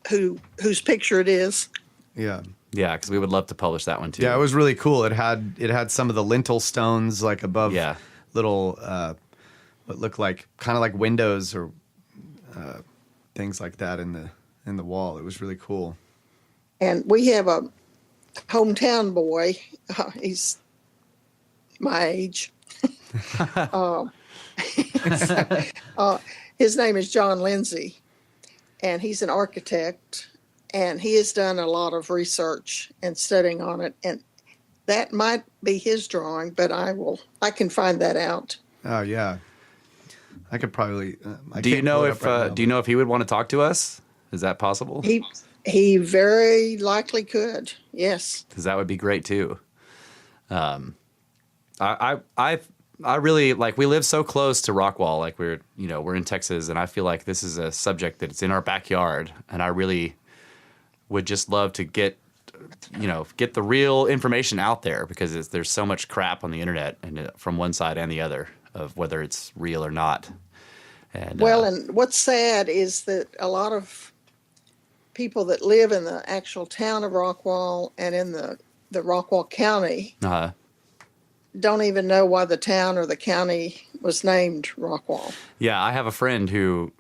whose picture it is. Yeah. Yeah, because we would love to publish that one too. Yeah, it was really cool. It had some of the lintel stones like above little what looked like kind of like windows or things like that in the wall. It was really cool. And we have a hometown boy. He's my age. His name is John Lindsay, and he's an architect, and he has done a lot of research and studying on it. And that might be his drawing, but I can find that out. Oh yeah, I could probably. Do you know if he would want to talk to us? Is that possible? He very likely could. Yes. Because that would be great too. I really like. We live so close to Rockwall. Like we're in Texas, and I feel like this is a subject that's in our backyard, and I really would just love to get the real information out there, because there's so much crap on the internet, and from one side and the other, of whether it's real or not. And And what's sad is that a lot of people that live in the actual town of Rockwall and in the Rockwall County don't even know why the town or the county was named Rockwall. yeah, I have a friend who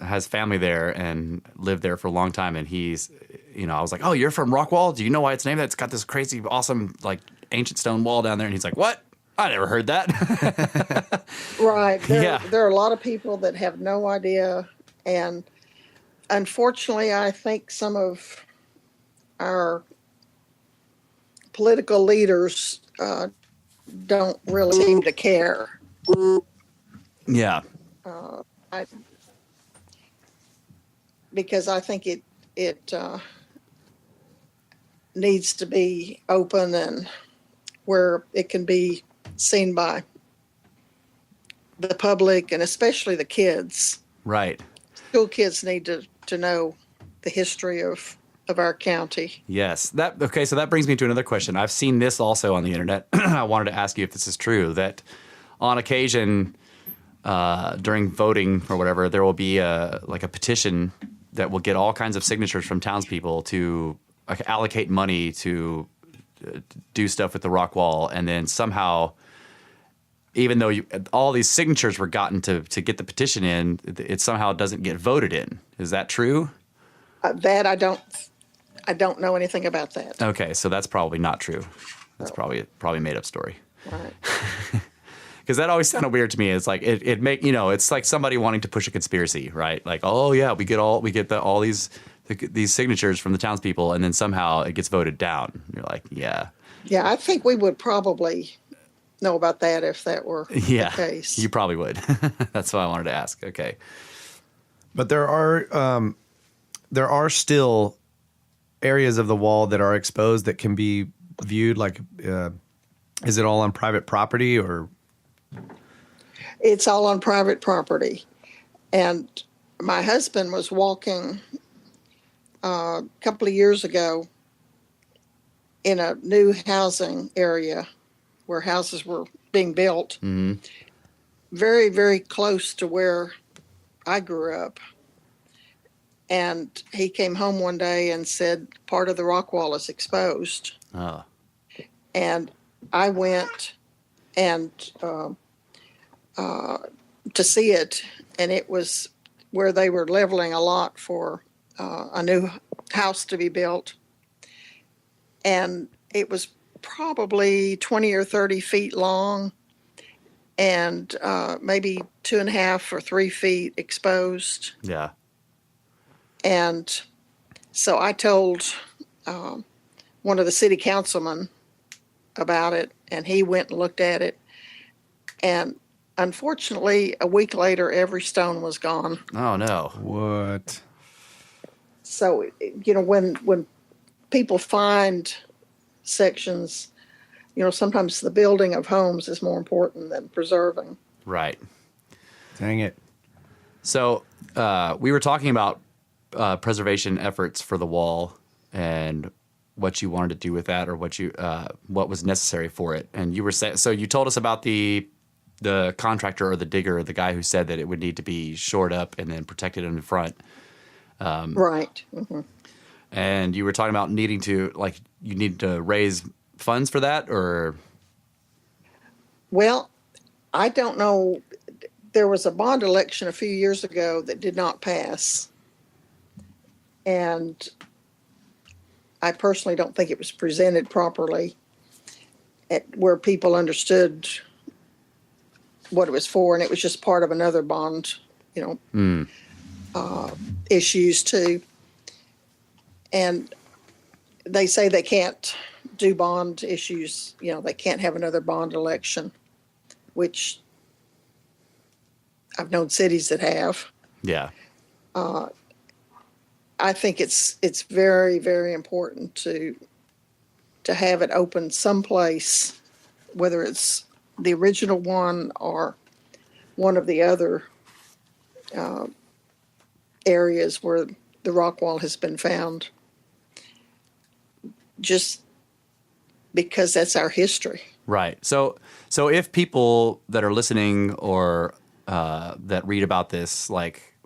has family there and lived there for a long time, and he's, I was like, "Oh, you're from Rockwall? Do you know why it's named that? It's got this crazy, awesome, like ancient stone wall down there." And he's like, "What? I never heard that." Right. Yeah. There are a lot of people that have no idea. And unfortunately, I think some of our political leaders don't really seem to care. Yeah. Because I think it needs to be open and where it can be seen by the public, and especially the kids. Right. School kids need to know the history of our county. Yes. So that brings me to another question. I've seen this also on the internet. I wanted to ask you if this is true, that on occasion during voting or whatever, there will be a petition that will get all kinds of signatures from townspeople to allocate money to do stuff with the rock wall, and then somehow, even though all these signatures were gotten to get the petition in, it somehow doesn't get voted in. Is that true? That I don't know anything about that. Okay, so that's probably not true. That's probably a made up story. Right. because that always sounded weird to me. It's like it make it's like somebody wanting to push a conspiracy, right? Like, oh yeah, we get all these signatures from the townspeople, and then somehow it gets voted down. You're like, yeah, I think we would probably know about that if that were the case. You probably would. That's why I wanted to ask. Okay, but there are still areas of the wall that are exposed that can be viewed. Like, is it all on private property or? It's all on private property. And my husband was walking a couple of years ago in a new housing area where houses were being built, very, very close to where I grew up. And he came home one day and said, part of the rock wall is exposed. oh, And I went and to see it, and it was where they were leveling a lot for a new house to be built. And it was probably 20 or 30 feet long and maybe 2.5 or 3 feet exposed. yeah, And so I told one of the city councilmen about it, and he went and looked at it. And unfortunately, a week later, every stone was gone. oh no, What? So, when people find sections, sometimes the building of homes is more important than preserving. right. Dang it. So we were talking about preservation efforts for the wall and what you wanted to do with that, or what was necessary for it. And you were saying, so you told us about the contractor or the digger, the guy who said that it would need to be shored up and then protected in the front. Right. Mm-hmm. And you were talking about needing to, you need to raise funds for that, or? Well, I don't know. There was a bond election a few years ago that did not pass. And I personally don't think it was presented properly where people understood what it was for, and it was just part of another bond, issues too. And they say they can't do bond issues, they can't have another bond election, which I've known cities that have. Yeah. I think it's very, very important to have it open someplace, whether it's the original one or one of the other areas where the rock wall has been found, just because that's our history. Right. So if people that are listening or that read about this,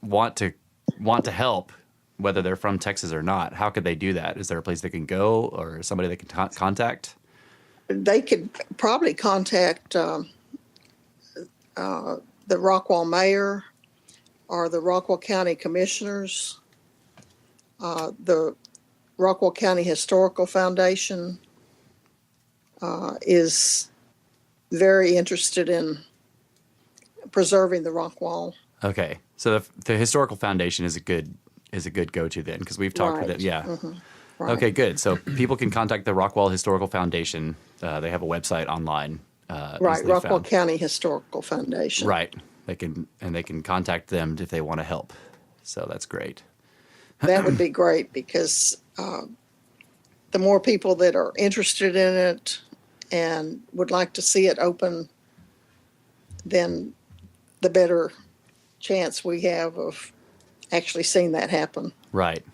want to help, whether they're from Texas or not, how could they do that? Is there a place they can go, or somebody they can contact? They could probably contact the Rockwall mayor or the Rockwall County commissioners. The Rockwall County Historical Foundation is very interested in preserving the rock wall. Okay. So the Historical Foundation is a good go-to then, because we've talked with it. Yeah. Mm-hmm. Right. Okay, good. So people can contact the Rockwall Historical Foundation. They have a website online. Right, Rockwall County Historical Foundation. Right. They can contact them if they want to help. So that's great. That would be great, because the more people that are interested in it and would like to see it open, then the better chance we have of actually seeing that happen. Right.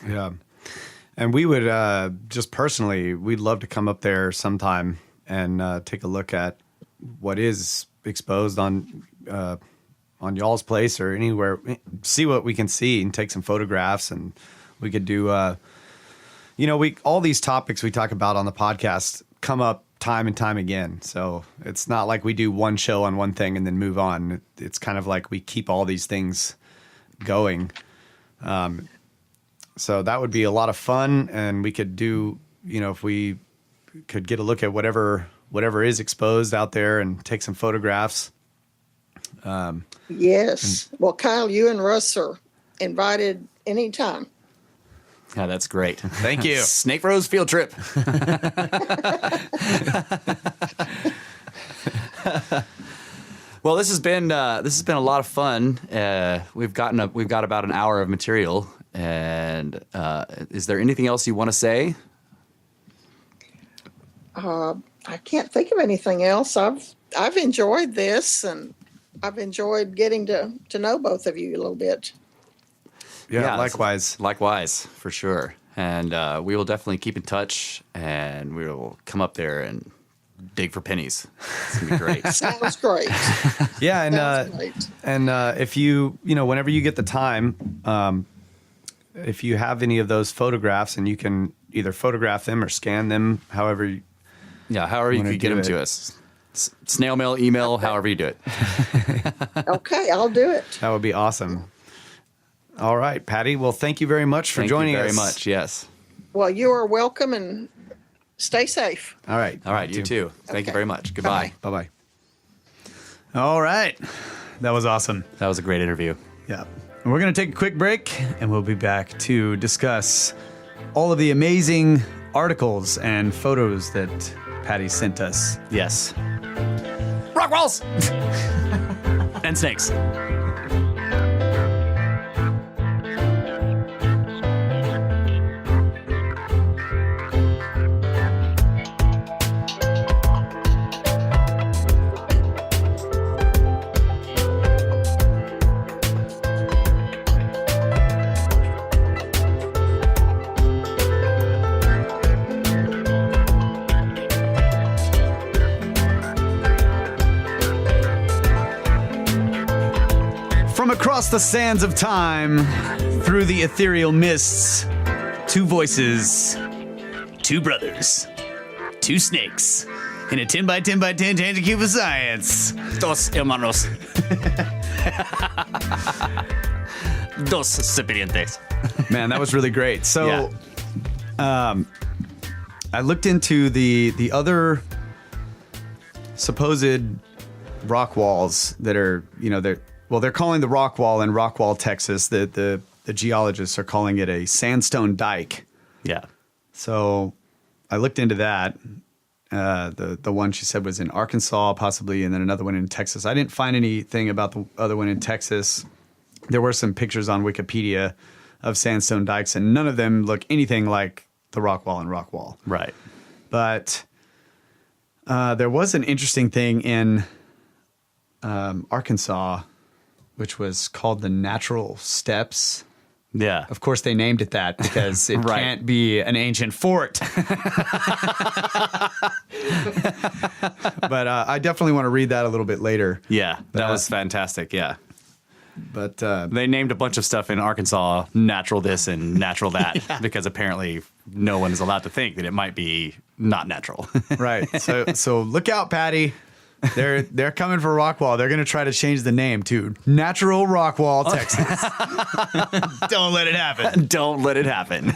Yeah. And we would just personally, we'd love to come up there sometime and take a look at what is exposed on y'all's place or anywhere, see what we can see and take some photographs. And we could do, all these topics we talk about on the podcast come up time and time again. So it's not like we do one show on one thing and then move on. It's kind of like we keep all these things going. So that would be a lot of fun, and we could do, if we could get a look at whatever whatever is exposed out there and take some photographs. Yes. Well, Kyle, you and Russ are invited anytime. Yeah, that's great. Thank you. Snake Rose field trip. Well, this has been a lot of fun. We've got about an hour of material. And is there anything else you want to say? I can't think of anything else. I've enjoyed this, and I've enjoyed getting to know both of you a little bit. Yeah, likewise. Likewise, for sure. And we will definitely keep in touch, and we will come up there and dig for pennies. It's going to be great. Sounds great. Yeah, Sounds great. and if you whenever you get the time, if you have any of those photographs, and you can either photograph them or scan them, however you could get them to us. Snail mail, email, however you do it. Okay, I'll do it. That would be awesome. All right, Patty. Well, thank you very much for joining us. Thank you very much. Yes. Well, you are welcome, and stay safe. All right. All right. You too. Thank you very much. Goodbye. Bye-bye. All right. That was awesome. That was a great interview. Yeah. And we're going to take a quick break, and we'll be back to discuss all of the amazing articles and photos that Patty sent us. Yes. Rock walls and snakes. From across the sands of time, through the ethereal mists, two voices, two brothers, two snakes, in a 10 by 10 by 10 tangent cube of science. Dos hermanos. Dos serpientes. Man, that was really great. So, Yeah. I looked into the other supposed rock walls that are, they're calling the Rockwall in Rockwall, Texas. The geologists are calling it a sandstone dike. Yeah. So I looked into that. The one she said was in Arkansas, possibly, and then another one in Texas. I didn't find anything about the other one in Texas. There were some pictures on Wikipedia of sandstone dikes, and none of them look anything like the Rockwall in Rockwall. Right. But there was an interesting thing in Arkansas, which was called the Natural Steps. Yeah. Of course, they named it that because it Right. can't be an ancient fort. But I definitely want to read that a little bit later. Yeah. That was fantastic. Yeah. But They named a bunch of stuff in Arkansas natural this and natural that because apparently no one is allowed to think that it might be not natural. right, so look out, Patty. They're coming for Rockwall. They're going to try to change the name to Natural Rockwall, Texas. Don't let it happen. Don't let it happen.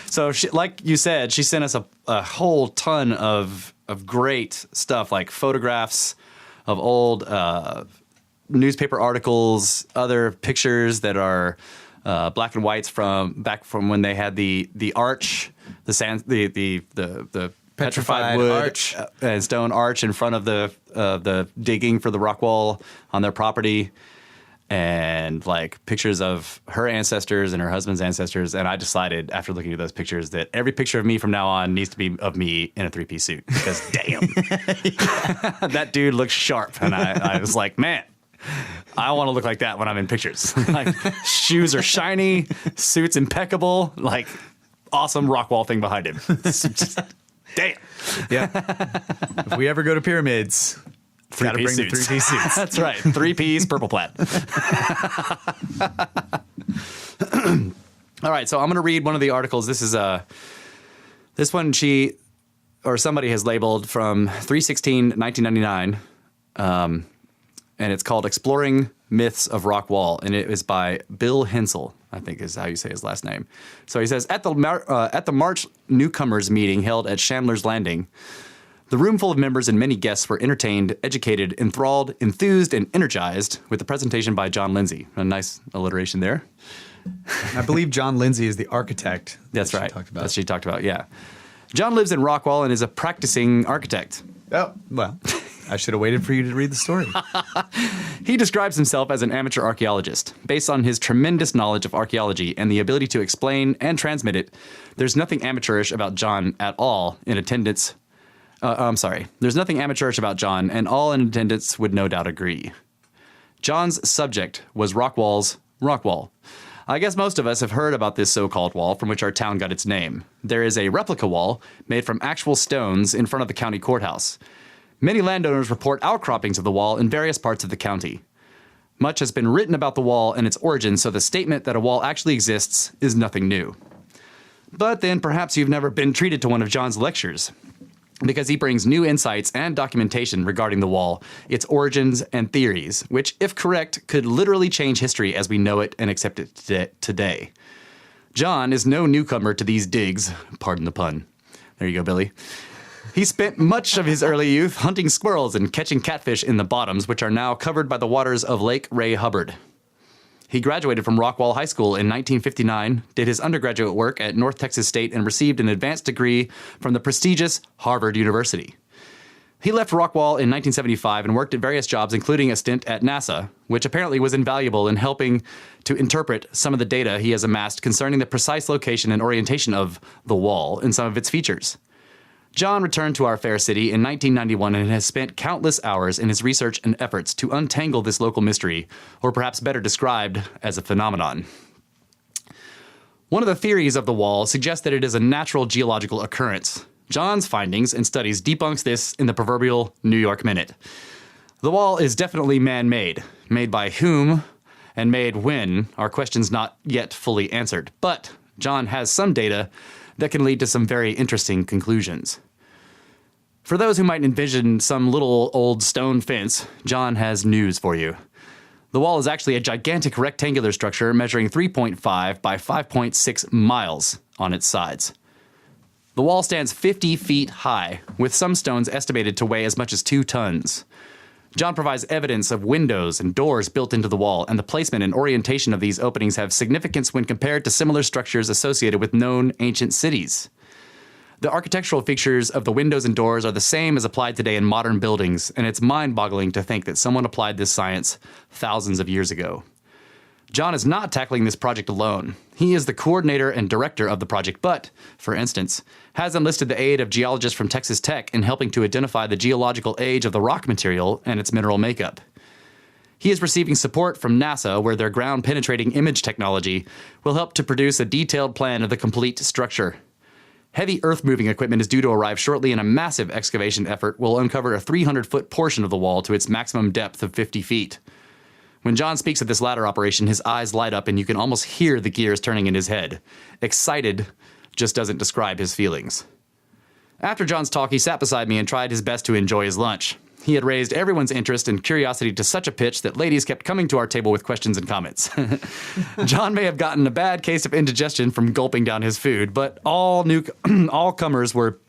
So, like you said, she sent us a whole ton of great stuff, like photographs of old newspaper articles, other pictures that are black and whites from when they had the arch, the petrified wood arch and stone arch in front of the digging for the rock wall on their property, and like pictures of her ancestors and her husband's ancestors. And I decided after looking at those pictures that every picture of me from now on needs to be of me in a 3-piece suit, because damn, that dude looks sharp. And I was like, man, I want to look like that when I'm in pictures. Like, shoes are shiny, suit's impeccable, like awesome rock wall thing behind him. Just, damn. Yeah. If we ever go to pyramids, gotta bring the 3-piece suits. That's right. 3-piece purple plaid. All right. So I'm going to read one of the articles. This is this one somebody has labeled from 3/16/1999. And it's called Exploring Myths of Rock Wall. And it is by Bill Hensel. I think is how you say his last name. So he says, at the March newcomers meeting held at Chandler's Landing, the room full of members and many guests were entertained, educated, enthralled, enthused, and energized with the presentation by John Lindsay. A nice alliteration there. I believe John Lindsay is the architect. That's that right. She talked about. That she talked about, yeah. John lives in Rockwall and is a practicing architect. Oh, well, I should have waited for you to read the story. He describes himself as an amateur archaeologist. Based on his tremendous knowledge of archaeology and the ability to explain and transmit it, there's nothing amateurish about John at all in attendance. There's nothing amateurish about John, and all in attendance would no doubt agree. John's subject was Rockwall's Rockwall. I guess most of us have heard about this so-called wall from which our town got its name. There is a replica wall made from actual stones in front of the county courthouse. Many landowners report outcroppings of the wall in various parts of the county. Much has been written about the wall and its origin, so the statement that a wall actually exists is nothing new. But then perhaps you've never been treated to one of John's lectures, because he brings new insights and documentation regarding the wall, its origins and theories, which, if correct, could literally change history as we know it and accept it today. John is no newcomer to these digs, pardon the pun. There you go, Billy. He spent much of his early youth hunting squirrels and catching catfish in the bottoms, which are now covered by the waters of Lake Ray Hubbard. He graduated from Rockwall High School in 1959, did his undergraduate work at North Texas State, and received an advanced degree from the prestigious Harvard University. He left Rockwall in 1975 and worked at various jobs, including a stint at NASA, which apparently was invaluable in helping to interpret some of the data he has amassed concerning the precise location and orientation of the wall and some of its features. John returned to our fair city in 1991 and has spent countless hours in his research and efforts to untangle this local mystery, or perhaps better described as a phenomenon. One of the theories of the wall suggests that it is a natural geological occurrence. John's findings and studies debunks this in the proverbial New York Minute. The wall is definitely man-made. Made by whom and made when are questions not yet fully answered. But John has some data that can lead to some very interesting conclusions. For those who might envision some little old stone fence, John has news for you. The wall is actually a gigantic rectangular structure measuring 3.5 by 5.6 miles on its sides. The wall stands 50 feet high, with some stones estimated to weigh as much as 2 tons. John provides evidence of windows and doors built into the wall, and the placement and orientation of these openings have significance when compared to similar structures associated with known ancient cities. The architectural features of the windows and doors are the same as applied today in modern buildings, and it's mind-boggling to think that someone applied this science thousands of years ago. John is not tackling this project alone. He is the coordinator and director of the project, but, for instance, has enlisted the aid of geologists from Texas Tech in helping to identify the geological age of the rock material and its mineral makeup. He is receiving support from NASA, where their ground-penetrating image technology will help to produce a detailed plan of the complete structure. Heavy earth-moving equipment is due to arrive shortly, and a massive excavation effort will uncover a 300-foot portion of the wall to its maximum depth of 50 feet. When John speaks of this latter operation, his eyes light up and you can almost hear the gears turning in his head. Excited just doesn't describe his feelings. After John's talk, he sat beside me and tried his best to enjoy his lunch. He had raised everyone's interest and curiosity to such a pitch that ladies kept coming to our table with questions and comments. John may have gotten a bad case of indigestion from gulping down his food, but all comers were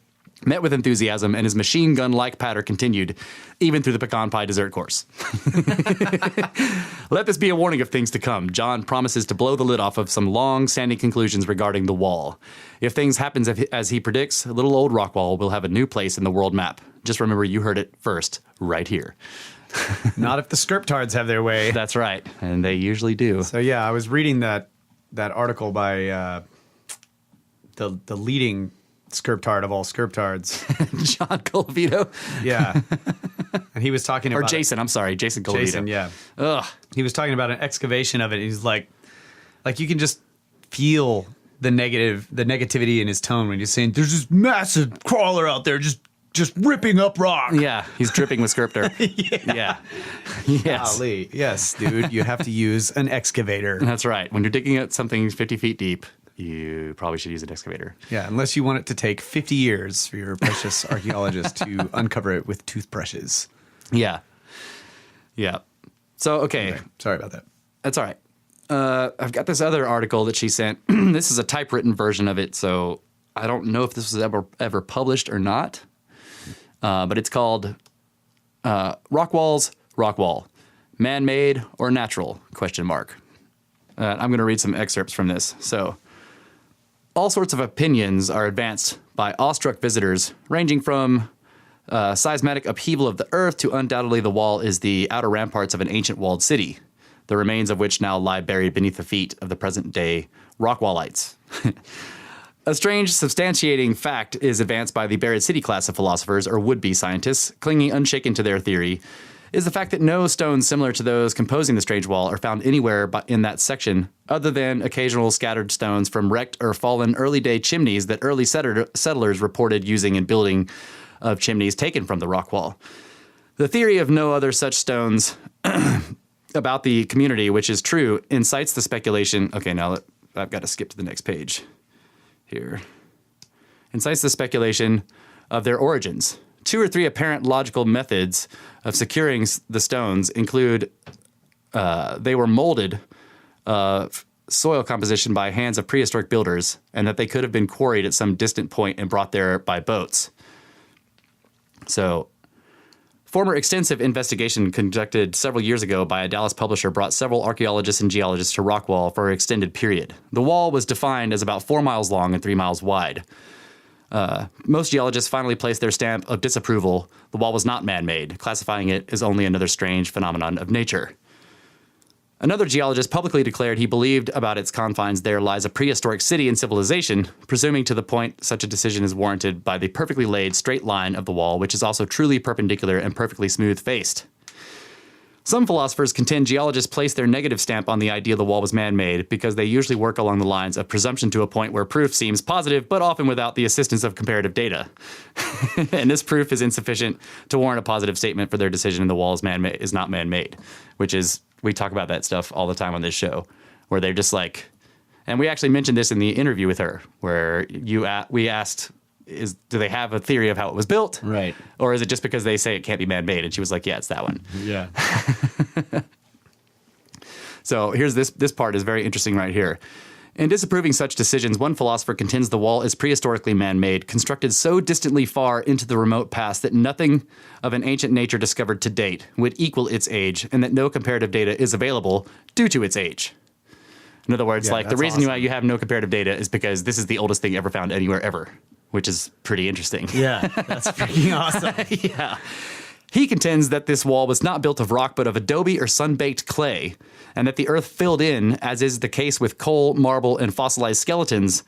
met with enthusiasm, and his machine gun-like patter continued, even through the pecan pie dessert course. Let this be a warning of things to come. John promises to blow the lid off of some long-standing conclusions regarding the wall. If things happen as he predicts, little old Rockwall will have a new place in the world map. Just remember, you heard it first, right here. Not if the scriptards have their way. That's right, and they usually do. So yeah, I was reading that article by the leading scriptard of all scriptards, John Colavito. Yeah, and he was talking about Jason. I'm sorry, Jason Colavito. Jason, yeah. Ugh. He was talking about an excavation of it. And he's like you can just feel the negativity in his tone when he's saying, "There's this massive crawler out there just ripping up rock." Yeah, he's dripping with scriptor. Yeah. Yes. Golly. Yes, dude. You have to use an excavator. That's right. When you're digging at something 50 feet deep, you probably should use an excavator. Yeah, unless you want it to take 50 years for your precious archaeologist to uncover it with toothbrushes. Yeah. Yeah. So, okay. Sorry about that. That's all right. I've got this other article that she sent. This is a typewritten version of it, so I don't know if this was ever published or not. But it's called Rockwall's Rockwall, Man-made or natural? ? I'm going to read some excerpts from this. So, all sorts of opinions are advanced by awestruck visitors, ranging from seismic upheaval of the earth to undoubtedly the wall is the outer ramparts of an ancient walled city, the remains of which now lie buried beneath the feet of the present-day Rockwallites. A strange substantiating fact is advanced by the buried city class of philosophers or would-be scientists, clinging unshaken to their theory, is the fact that no stones similar to those composing the strange wall are found anywhere in that section, other than occasional scattered stones from wrecked or fallen early-day chimneys that early settlers reported using in building of chimneys taken from the rock wall. The theory of no other such stones about the community, which is true, incites the speculation. Okay, now I've got to skip to the next page here. Incites the speculation of their origins. 2 or 3 apparent logical methods of securing the stones include they were molded soil composition by hands of prehistoric builders, and that they could have been quarried at some distant point and brought there by boats. So, former extensive investigation conducted several years ago by a Dallas publisher brought several archaeologists and geologists to Rockwall for an extended period. The wall was defined as about 4 miles long and 3 miles wide. Most geologists finally placed their stamp of disapproval. The wall was not man-made, classifying it as only another strange phenomenon of nature. Another geologist publicly declared he believed about its confines there lies a prehistoric city and civilization, presuming to the point such a decision is warranted by the perfectly laid straight line of the wall, which is also truly perpendicular and perfectly smooth-faced. Some philosophers contend geologists place their negative stamp on the idea the wall was man-made because they usually work along the lines of presumption to a point where proof seems positive, but often without the assistance of comparative data. And this proof is insufficient to warrant a positive statement for their decision the wall is not man-made, which is, we talk about that stuff all the time on this show, where they're just like, and we actually mentioned this in the interview with her, where we asked, do they have a theory of how it was built? Right. Or is it just because they say it can't be man-made? And she was like, yeah, it's that one. Yeah. So here's this part is very interesting right here. In disapproving such decisions, one philosopher contends the wall is prehistorically man-made, constructed so distantly far into the remote past that nothing of an ancient nature discovered to date would equal its age, and that no comparative data is available due to its age. In other words, the reason why you have no comparative data is because this is the oldest thing ever found anywhere ever, which is pretty interesting. Yeah, that's freaking awesome. Yeah. He contends that this wall was not built of rock, but of adobe or sun-baked clay, and that the earth filled in, as is the case with coal, marble, and fossilized skeletons,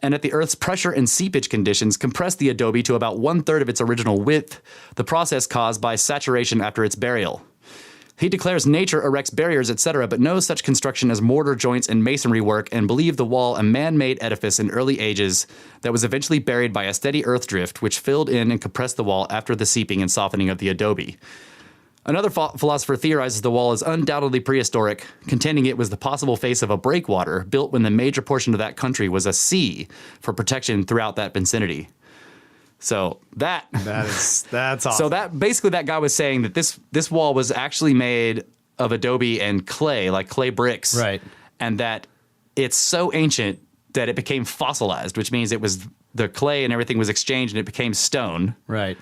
and that the earth's pressure and seepage conditions compressed the adobe to about 1/3 of its original width, the process caused by saturation after its burial. He declares nature erects barriers, etc., but no such construction as mortar joints and masonry work, and believed the wall a man-made edifice in early ages that was eventually buried by a steady earth drift, which filled in and compressed the wall after the seeping and softening of the adobe. Another philosopher theorizes the wall is undoubtedly prehistoric, contending it was the possible face of a breakwater built when the major portion of that country was a sea for protection throughout that vicinity. So that's awesome. So that guy was saying that this wall was actually made of adobe and clay, like clay bricks. Right. And that it's so ancient that it became fossilized, which means it was the clay and everything was exchanged and it became stone. Right.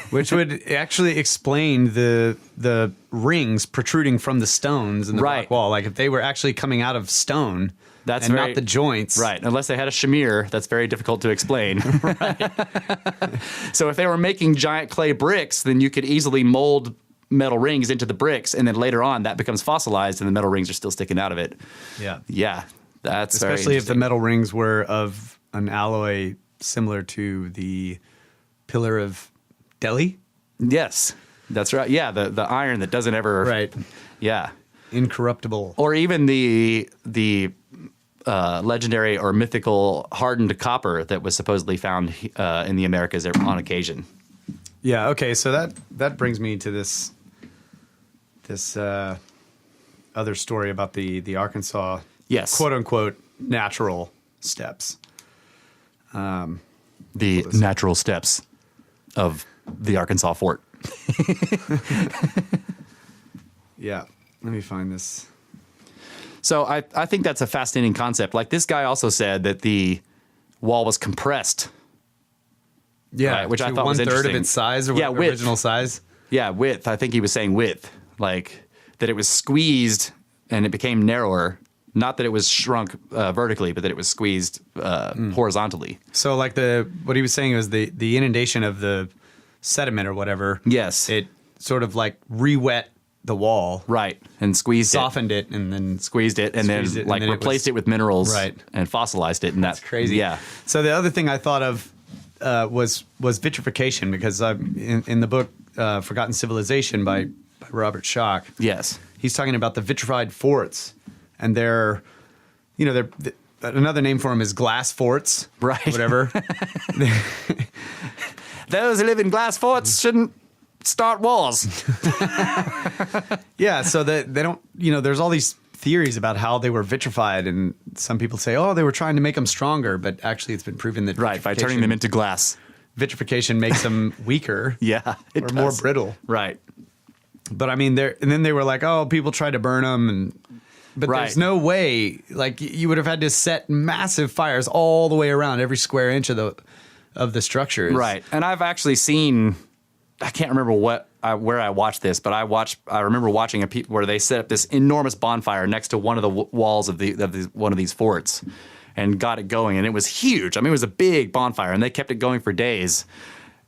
Which would actually explain the rings protruding from the stones in the rock wall. Like if they were actually coming out of stone, not the joints. Right. Unless they had a shamir, that's very difficult to explain. Right. So if they were making giant clay bricks, then you could easily mold metal rings into the bricks, and then later on that becomes fossilized and the metal rings are still sticking out of it. Yeah. Yeah. That's especially if the metal rings were of an alloy similar to the Pillar of Delhi? Yes. That's right. Yeah, the iron that doesn't ever... Right. Yeah. Incorruptible. Or even the legendary or mythical hardened copper that was supposedly found in the Americas on occasion. Yeah, okay, so that brings me to this other story about the Arkansas, quote-unquote, natural steps. The natural steps of the Arkansas fort. Yeah, let me find this. So I think that's a fascinating concept. Like this guy also said that the wall was compressed. Yeah, Right, which I to thought was 1/3 interesting. of its size, or Yeah, width. original size. Yeah, width. I think he was saying width. Like that it was squeezed and it became narrower. Not that it was shrunk vertically, but that it was squeezed horizontally. So like what he was saying was the inundation of the sediment or whatever. Yes. It sort of like re-wet the wall, Right. And squeezed softened it, and then squeezed it, and Squeezed then it, and like then it replaced was- it with minerals Right. and fossilized it. And That's crazy. Yeah. So the other thing I thought of was vitrification, because in the book Forgotten Civilization by Robert Schoch, Yes. he's talking about the vitrified forts, and they're another name for them is glass forts, Right. Whatever. Those who live in glass forts shouldn't start wars. Yeah, so they don't, there's all these theories about how they were vitrified, and some people say, oh, they were trying to make them stronger, but actually it's been proven that Right. By turning them into glass. vitrification makes them weaker, Yeah. It or more does. brittle. Right. But I mean, and then they were like, oh, people tried to burn them, but Right. there's no way. Like you would have had to set massive fires all the way around every square inch of the structures. Right. And I've actually seen, I can't remember where I watched this, but I remember watching where they set up this enormous bonfire next to one of the walls of one of these forts and got it going. And it was huge. I mean, it was a big bonfire, and they kept it going for days,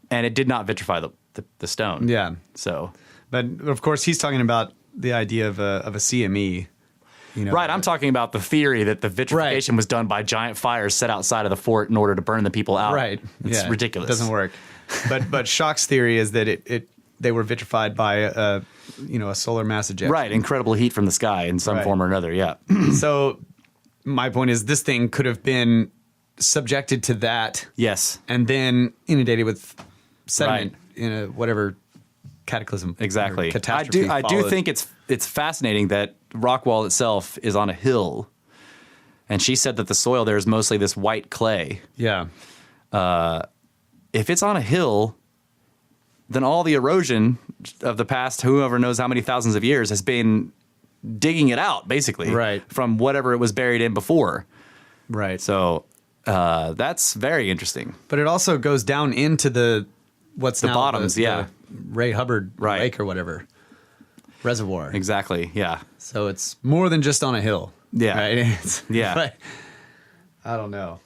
and it did not vitrify the stone. Yeah. So. But of course, he's talking about the idea of a CME. Right, I'm talking about the theory that the vitrification was done by giant fires set outside of the fort in order to burn the people out. Right. It's Yeah, ridiculous. It doesn't work. But Schoch's theory is that they were vitrified by a solar mass ejection. Right, incredible heat from the sky in some Right. form or another, yeah. So my point is, this thing could have been subjected to that, Yes, and then inundated with sediment in a whatever cataclysm. or exactly. catastrophe I do followed. think it's fascinating that Rockwall itself is on a hill, and she said that the soil there is mostly this white clay. Yeah. If it's on a hill, then all the erosion of the past, whoever knows how many thousands of years, has been digging it out, basically, Right. from whatever it was buried in before. Right. So that's very interesting. But it also goes down into the now bottoms, the yeah. Ray Hubbard Right. Lake or whatever reservoir. Exactly. Yeah. So it's more than just on a hill. Yeah. Right? Yeah. But I don't know.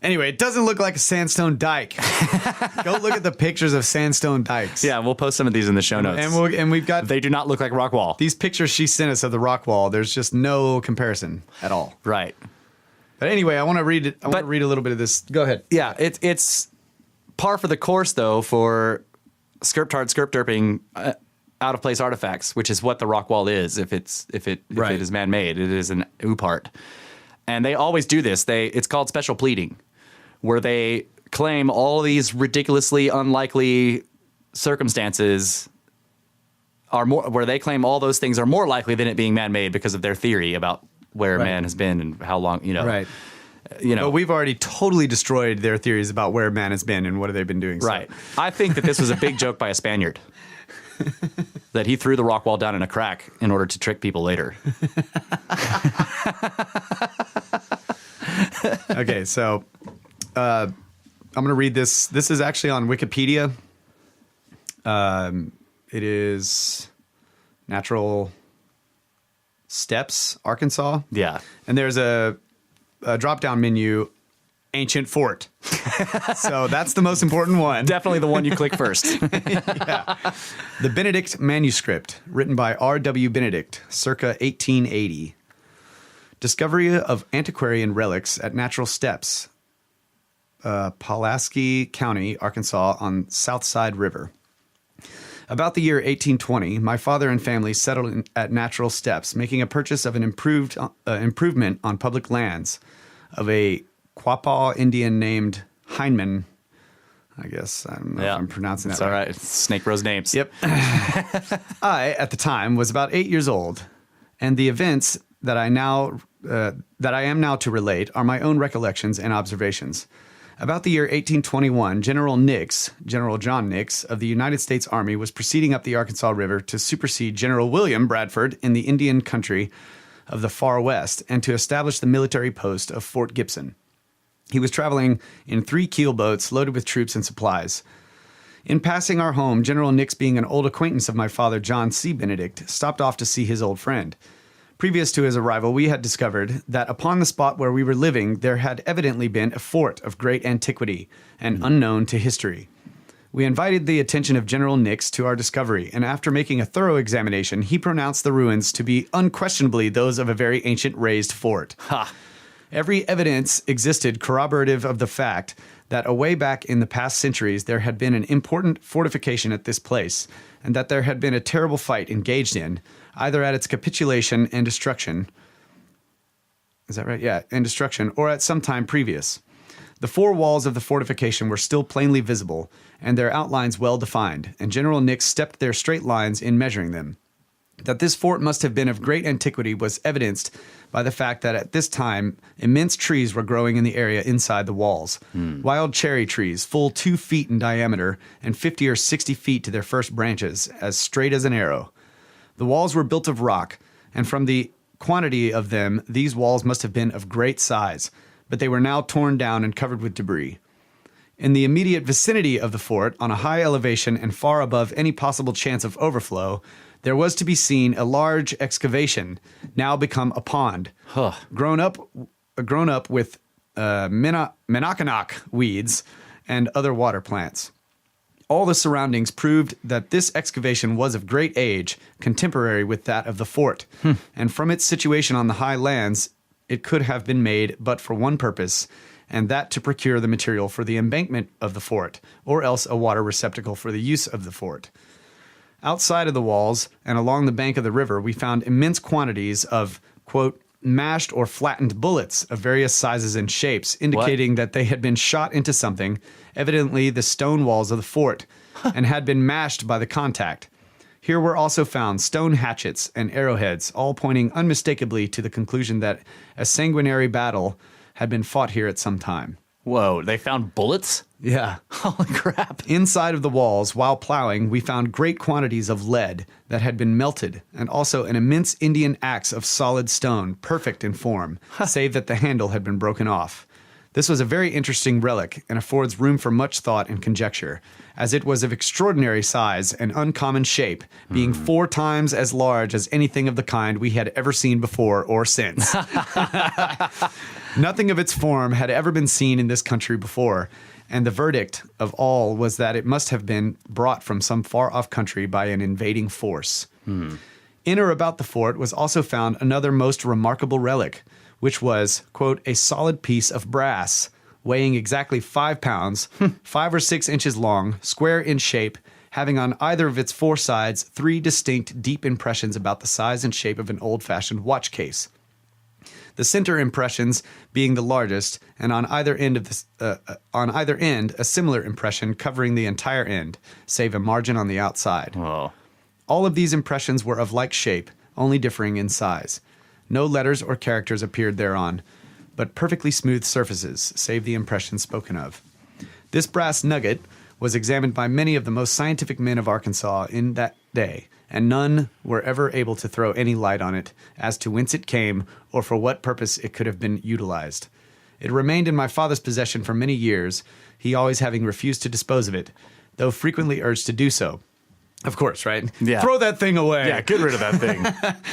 Anyway, it doesn't look like a sandstone dike. Go look at the pictures of sandstone dikes. Yeah. We'll post some of these in the show notes. And we've got They do not look like Rockwall. these pictures she sent us of the rock wall. There's just no comparison at all. Right. But anyway, I want to read it. I want to read a little bit of this. Go ahead. Yeah. It's par for the course, though, for script derping out of place artifacts, which is what the Rockwall is. If it is man made, it is an OOPArt, and they always do this. It's called special pleading, where they claim all these ridiculously unlikely circumstances where they claim all those things are more likely than it being man made because of their theory about where man has been and how long. Right. But we've already totally destroyed their theories about where man has been and what have they been doing. So. Right. I think that this was a big joke by a Spaniard. That he threw the rock wall down in a crack in order to trick people later. Okay, so I'm going to read this. This is actually on Wikipedia. It is Natural Steps, Arkansas. Yeah. And there's a drop-down menu, Ancient Fort. So that's the most important one. Definitely the one you click first. The Benedict Manuscript, written by R.W. Benedict, circa 1880. Discovery of antiquarian relics at Natural Steps, Pulaski County, Arkansas, on Southside River. About the year 1820, my father and family settled at Natural Steps, making a purchase of an improvement on public lands of a Quapaw Indian named Heineman. I guess I don't know if I'm pronouncing that It's right. all right. It's Snake Bros names. Yep. I, at the time, was about 8 years old, and the events that I am now to relate are my own recollections and observations. About the year 1821, General John Nix of the United States Army was proceeding up the Arkansas River to supersede General William Bradford in the Indian country of the far west and to establish the military post of Fort Gibson. He was traveling in 3 keel boats loaded with troops and supplies. In passing our home, General Nix, being an old acquaintance of my father, John C. Benedict, stopped off to see his old friend. Previous to his arrival, we had discovered that upon the spot where we were living, there had evidently been a fort of great antiquity and unknown to history. We invited the attention of General Nix to our discovery, and after making a thorough examination, he pronounced the ruins to be unquestionably those of a very ancient raised fort. Ha! Every evidence existed corroborative of the fact that away back in the past centuries there had been an important fortification at this place, and that there had been a terrible fight engaged in, either at its capitulation and destruction. Is that right? Yeah, and destruction, or at some time previous. The 4 walls of the fortification were still plainly visible, and their outlines well defined, and General Nix stepped their straight lines in measuring them. That this fort must have been of great antiquity was evidenced by the fact that at this time immense trees were growing in the area inside the walls. Wild cherry trees, full 2 feet in diameter and 50 or 60 feet to their first branches, as straight as an arrow. The walls were built of rock, and from the quantity of them, these walls must have been of great size, but they were now torn down and covered with debris. In the immediate vicinity of the fort, on a high elevation and far above any possible chance of overflow, there was to be seen a large excavation, now become a pond, grown up with Menachanoc weeds and other water plants. All the surroundings proved that this excavation was of great age, contemporary with that of the fort, and from its situation on the high lands, it could have been made but for one purpose, and that to procure the material for the embankment of the fort, or else a water receptacle for the use of the fort. Outside of the walls and along the bank of the river, we found immense quantities of, quote, mashed or flattened bullets of various sizes and shapes, indicating that they had been shot into something, evidently the stone walls of the fort, and had been mashed by the contact. Here were also found stone hatchets and arrowheads, all pointing unmistakably to the conclusion that a sanguinary battle had been fought here at some time. Whoa, they found bullets? Yeah. Holy crap. Inside of the walls, while plowing, we found great quantities of lead that had been melted, and also an immense Indian axe of solid stone, perfect in form, save that the handle had been broken off. This was a very interesting relic, and affords room for much thought and conjecture, as it was of extraordinary size and uncommon shape, being 4 times as large as anything of the kind we had ever seen before or since. Nothing of its form had ever been seen in this country before, and the verdict of all was that it must have been brought from some far-off country by an invading force. In or about the fort was also found another most remarkable relic, which was, quote, a solid piece of brass, weighing exactly 5 pounds, 5 or 6 inches long, square in shape, having on either of its 4 sides 3 distinct deep impressions about the size and shape of an old-fashioned watch case. The center impressions being the largest, and on either end a similar impression covering the entire end, save a margin on the outside. Oh. All of these impressions were of like shape, only differing in size. No letters or characters appeared thereon, but perfectly smooth surfaces, save the impression spoken of. This brass nugget was examined by many of the most scientific men of Arkansas in that day, and none were ever able to throw any light on it as to whence it came or for what purpose it could have been utilized. It remained in my father's possession for many years, he always having refused to dispose of it, though frequently urged to do so. Of course, right? Yeah. Throw that thing away. Yeah, get rid of that thing.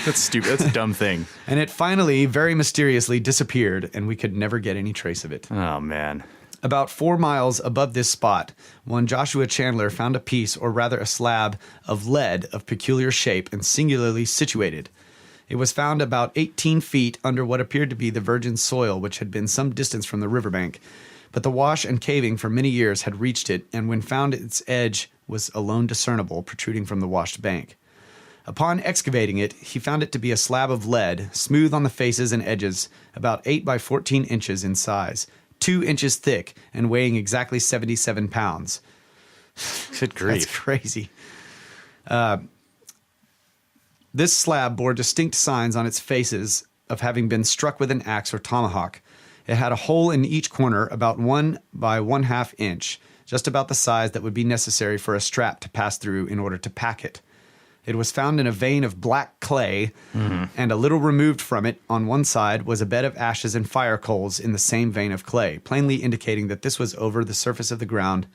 That's stupid. That's a dumb thing. And it finally, very mysteriously, disappeared, and we could never get any trace of it. Oh, man. About 4 miles above this spot, one Joshua Chandler found a piece, or rather a slab, of lead of peculiar shape and singularly situated. It was found about 18 feet under what appeared to be the virgin soil, which had been some distance from the riverbank. But the wash and caving for many years had reached it, and when found its edge was alone discernible, protruding from the washed bank. Upon excavating it, he found it to be a slab of lead, smooth on the faces and edges, about 8 by 14 inches in size, 2 inches thick, and weighing exactly 77 pounds. Good grief. That's crazy. This slab bore distinct signs on its faces of having been struck with an axe or tomahawk, It had a hole in each corner about 1 by 1/2 inch, just about the size that would be necessary for a strap to pass through in order to pack it. It was found in a vein of black clay, and a little removed from it on one side was a bed of ashes and fire coals in the same vein of clay, plainly indicating that this was over the surface of the ground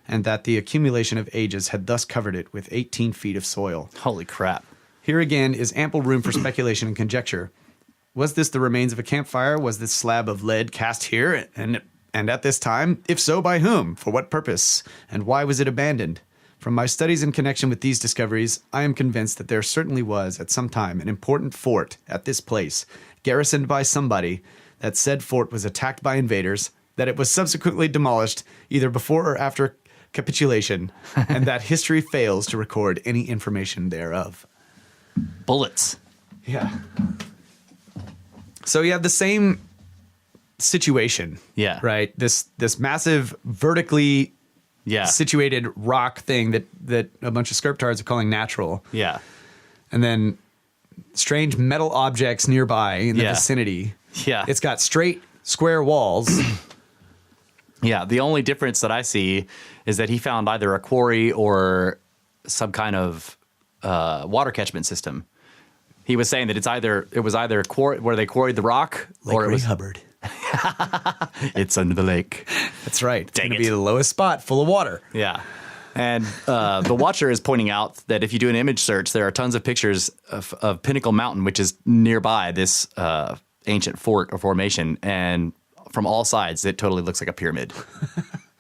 and that the accumulation of ages had thus covered it with 18 feet of soil. Holy crap. Here again is ample room for speculation and conjecture. Was this the remains of a campfire? Was this slab of lead cast here and at this time? If so, by whom? For what purpose? And why was it abandoned? From my studies in connection with these discoveries, I am convinced that there certainly was, at some time, an important fort at this place, garrisoned by somebody, that said fort was attacked by invaders, that it was subsequently demolished, either before or after capitulation, and that history fails to record any information thereof. Bullets. Yeah. So you have the same situation. Yeah. Right? This massive vertically situated rock thing that a bunch of sculptors are calling natural. Yeah. And then strange metal objects nearby in the vicinity. Yeah. It's got straight, square walls. Yeah. The only difference that I see is that he found either a quarry or some kind of water catchment system. He was saying that it was either where they quarried the rock, or it was Hubbard. It's under the lake. That's right. It's Dang going it. to be the lowest spot, full of water. Yeah. And the Watcher is pointing out that if you do an image search, there are tons of pictures of Pinnacle Mountain, which is nearby this ancient fort or formation. And from all sides, it totally looks like a pyramid.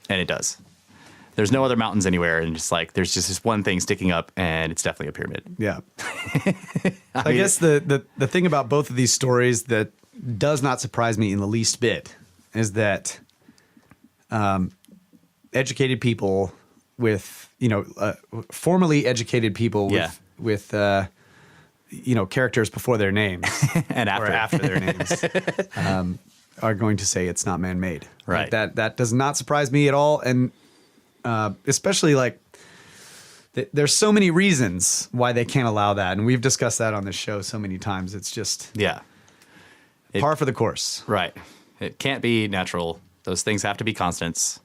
And it does. There's no other mountains anywhere. And just like, there's just this one thing sticking up, and it's definitely a pyramid. Yeah. I guess the thing about both of these stories that does not surprise me in the least bit is that educated people with, formally educated people with characters before their names And after. or after their names are going to say it's not man-made. Right. Like that does not surprise me at all. And especially like there's so many reasons why they can't allow that. And we've discussed that on this show so many times. It's just par for the course. Right. It can't be natural. Those things have to be constants.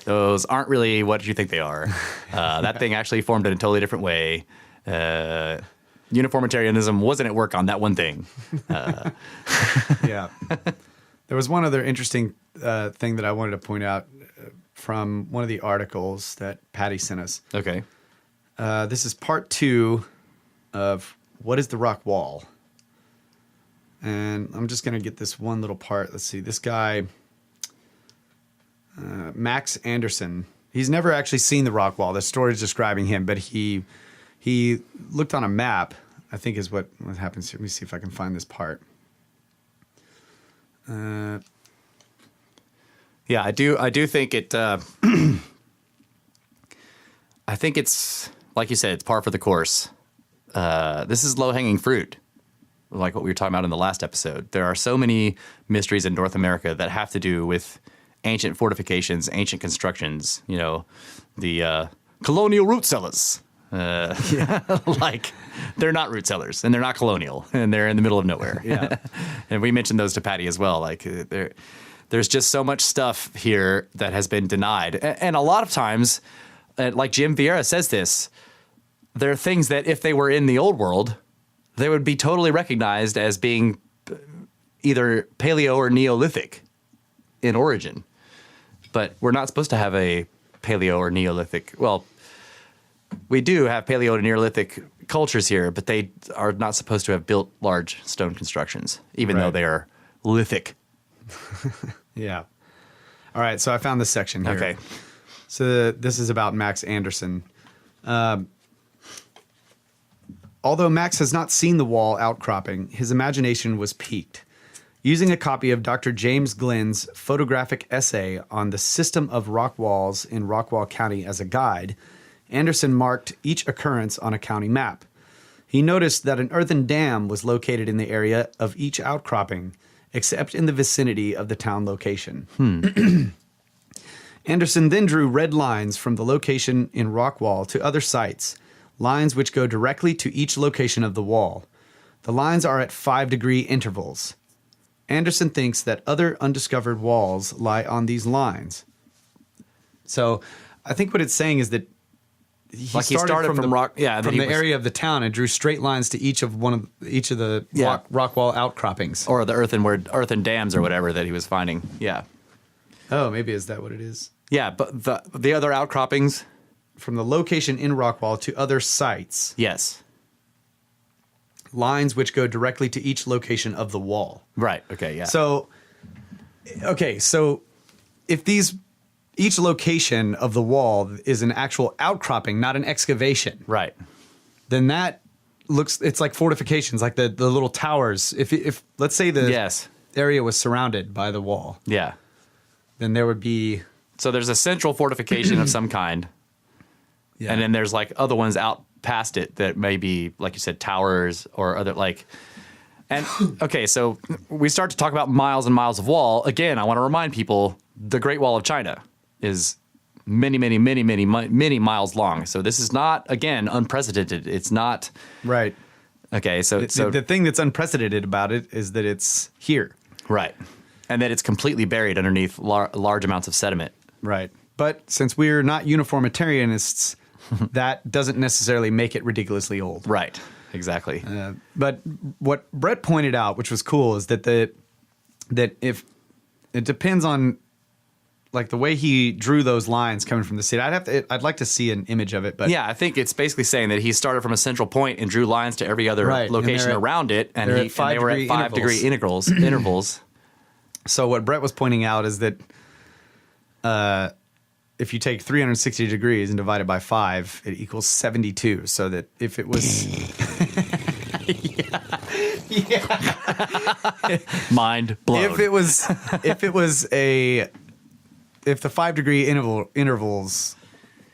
Those aren't really what you think they are. That thing actually formed in a totally different way. Uniformitarianism wasn't at work on that one thing. Yeah. There was one other interesting thing that I wanted to point out from one of the articles that Patty sent us. Okay. This is part 2 of What is the Rockwall? And I'm just going to get this one little part. Let's see. This guy, Max Anderson, he's never actually seen the Rockwall. The story is describing him, but he looked on a map, I think is what happens here. Let me see if I can find this part. Yeah, I do think it. I think it's like you said, it's par for the course. This is low hanging fruit, like what we were talking about in the last episode. There are so many mysteries in North America that have to do with ancient fortifications, ancient constructions. The colonial root cellars. Like they're not root cellars, and they're not colonial, and they're in the middle of nowhere. Yeah. And we mentioned those to Patty as well. Like there's just so much stuff here that has been denied. And a lot of times, like Jim Vieira says this, there are things that if they were in the old world, they would be totally recognized as being either Paleo or Neolithic in origin. But we're not supposed to have a Paleo or Neolithic. Well, we do have Paleo and Neolithic cultures here, but they are not supposed to have built large stone constructions, even though they are lithic. Yeah. All right. So I found this section here. Okay. So this is about Max Anderson. Although Max has not seen the wall outcropping, his imagination was piqued. Using a copy of Dr. James Glenn's photographic essay on the system of rock walls in Rockwall County as a guide, Anderson marked each occurrence on a county map. He noticed that an earthen dam was located in the area of each outcropping, except in the vicinity of the town location. Anderson then drew red lines from the location in Rockwall to other sites, lines which go directly to each location of the wall. The lines are at 5-degree intervals. Anderson thinks that other undiscovered walls lie on these lines. So I think what it's saying is that he started from rock, yeah, from the area of the town and drew straight lines to each of the rock wall outcroppings. or the earthen dams or whatever that he was finding. Yeah, Oh, maybe is that what it is? yeah, but the other outcroppings, From the location in Rockwall to other sites, yes, lines which go directly to each location of the wall. right, okay, yeah. So if each location of the wall is an actual outcropping, not an excavation, right, then that it's like fortifications, like the little towers. If let's say the yes, area was surrounded by the wall, yeah. then there would be So there's a central fortification of some kind, and then there's like other ones out past it that may be, like you said, towers or other like. And okay, so we start to talk about miles and miles of wall. Again, I want to remind people the Great Wall of China is many, many, many, many, many miles long. So this is not, again, unprecedented. It's not right. Okay, so The thing that's unprecedented about it is that it's here. Right, and that it's completely buried underneath large amounts of sediment. Right. But since we're not uniformitarianists, that doesn't necessarily make it ridiculously old. Right, exactly. But what Brett pointed out, which was cool, is that if it depends on like the way he drew those lines coming from the city. I'd like to see an image of it, but yeah, I think it's basically saying that he started from a central point and drew lines to every other Right, and location around it, and they were at 5 degree intervals. So what Brett was pointing out is that if you take 360 degrees and divide it by 5, it equals 72. So that if it was Mind blown. if the 5 degree intervals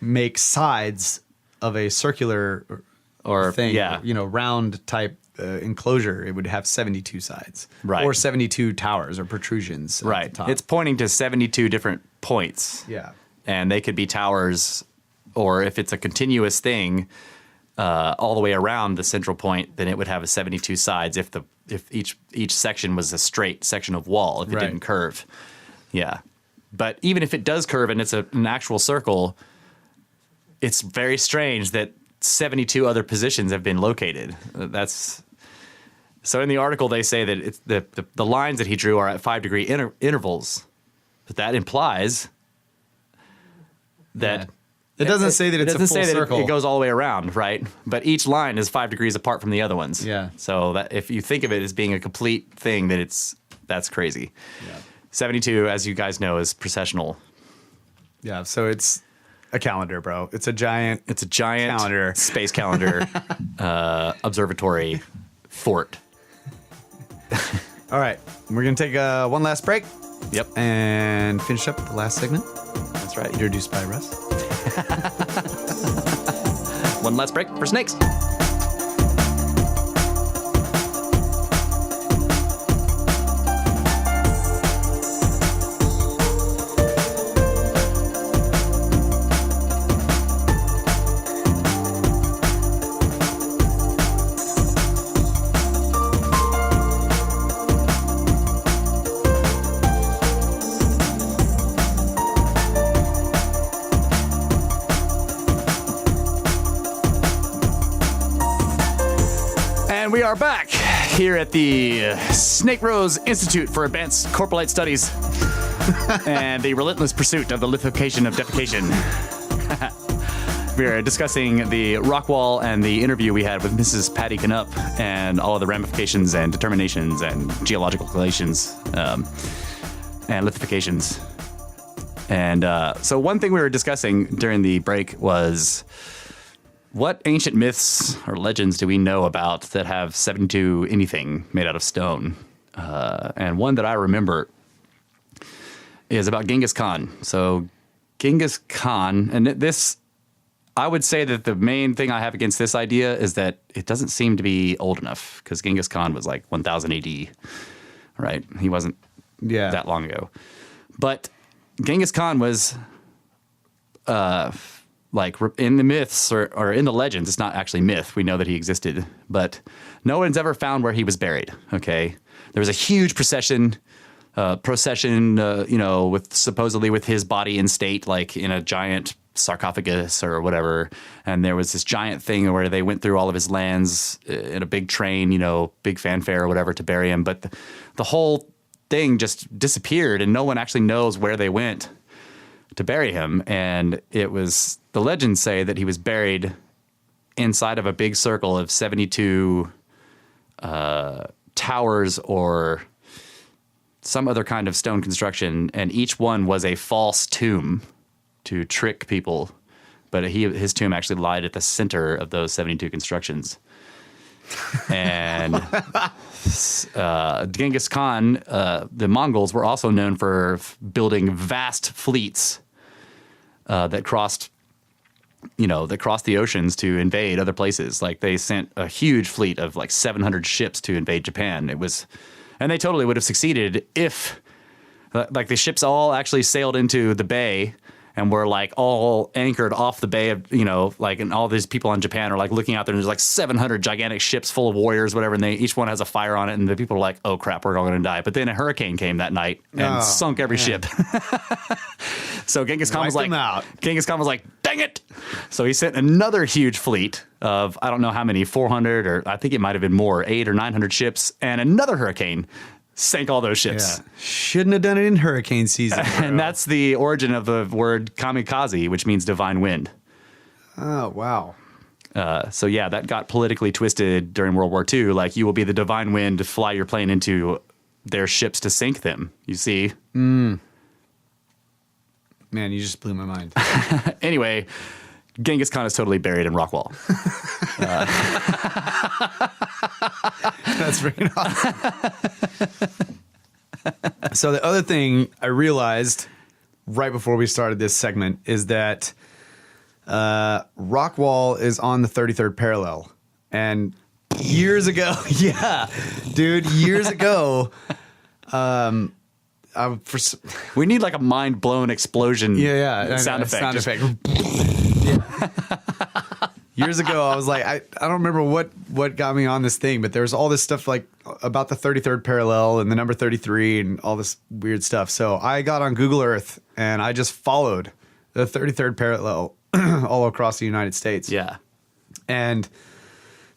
make sides of a circular or thing, yeah, round type enclosure, it would have 72 sides, right, or 72 towers or protrusions, right. At the top. It's pointing to 72 different points, yeah, and they could be towers, or if it's a continuous thing all the way around the central point, then it would have a 72 sides if each section was a straight section of wall, if it didn't curve. Yeah. But even if it does curve and it's an actual circle, it's very strange that 72 other positions have been located. So in the article they say that it's the lines that he drew are at 5 degree intervals, but that implies that it doesn't say that it's a full circle. It goes all the way around, right? But each line is 5 degrees apart from the other ones. Yeah. So that if you think of it as being a complete thing, that's crazy. Yeah. 72, as you guys know, is precessional. Yeah, so it's a calendar, bro. It's a giant calendar, space calendar, observatory fort. All right, we're gonna take one last break. Yep, and finish up the last segment. That's right. Introduced by Russ. One last break for snakes. And we are back here at the Snake Rose Institute for Advanced Corporate Studies and the relentless pursuit of the lithification of defecation. We are discussing the Rockwall and the interview we had with Mrs. Patti Canup and all of the ramifications and determinations and geological relations and lithifications. And so one thing we were discussing during the break was, what ancient myths or legends do we know about that have 72 anything made out of stone? And one that I remember is about Genghis Khan. So Genghis Khan, and this, I would say that the main thing I have against this idea is that it doesn't seem to be old enough, because Genghis Khan was like 1000 AD, right? He wasn't that long ago. But Genghis Khan was... like in the myths or in the legends, it's not actually myth. We know that he existed, but no one's ever found where he was buried. Okay. there was a huge procession, with supposedly with his body in state, like in a giant sarcophagus or whatever. And there was this giant thing where they went through all of his lands in a big train, big fanfare or whatever to bury him. But the whole thing just disappeared, and no one actually knows where they went to bury him. And the legends say that he was buried inside of a big circle of 72 towers or some other kind of stone construction, and each one was a false tomb to trick people. But his tomb actually lied at the center of those 72 constructions. And Genghis Khan, the Mongols were also known for building vast fleets that crossed the oceans to invade other places. Like they sent a huge fleet of like 700 ships to invade Japan. And they totally would have succeeded if like the ships all actually sailed into the bay and were like all anchored off the bay of, and all these people in Japan are like looking out there and there's like 700 gigantic ships full of warriors, whatever. And each one has a fire on it. And the people are like, oh crap, we're all going to die. But then a hurricane came that night and sunk every ship. So Genghis Khan was like, dang it. So he sent another huge fleet of, I don't know how many, 400, or I think it might've been more, 800 or 900 ships, and another hurricane sank all those ships. Yeah. Shouldn't have done it in hurricane season. And that's the origin of the word kamikaze, which means divine wind. Oh, wow. So yeah, that got politically twisted during World War II. Like, you will be the divine wind to fly your plane into their ships to sink them. You see? Man, you just blew my mind. Anyway, Genghis Khan is totally buried in Rockwall. That's freaking awesome. So the other thing I realized right before we started this segment is that Rockwall is on the 33rd parallel. And years ago, years ago, We need like a mind blown explosion sound effect. Years ago, I was like, I don't remember what got me on this thing, but there was all this stuff like about the 33rd parallel and the number 33 and all this weird stuff. So I got on Google Earth and I just followed the 33rd parallel all across the United States. Yeah. And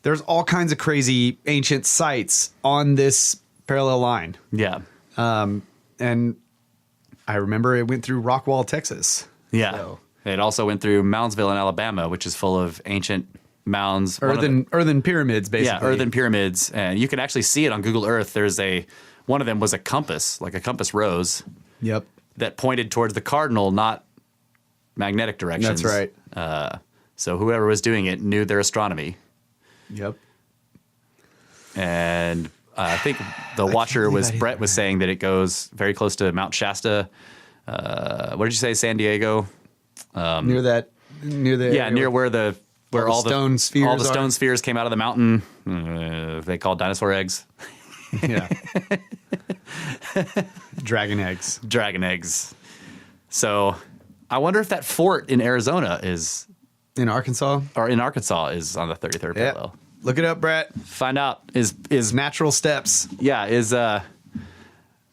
there's all kinds of crazy ancient sites on this parallel line. Yeah. And I remember it went through Rockwall, Texas. Yeah. So. It also went through Moundsville in Alabama, which is full of ancient mounds. Earthen pyramids, basically. Yeah, earthen pyramids. And you can actually see it on Google Earth. One of them was a compass, like a compass rose. Yep. That pointed towards the cardinal, not magnetic directions. That's right. So whoever was doing it knew their astronomy. Yep. And I think the watcher Brett was saying that it goes very close to Mount Shasta. What did you say, San Diego? Near where all the stone spheres all the stone spheres came out of the mountain. They called dinosaur eggs. Yeah. Dragon eggs. So I wonder if that fort in Arizona is in Arkansas is on the 33rd parallel. Look it up, Brett. Find out is natural steps. Yeah, is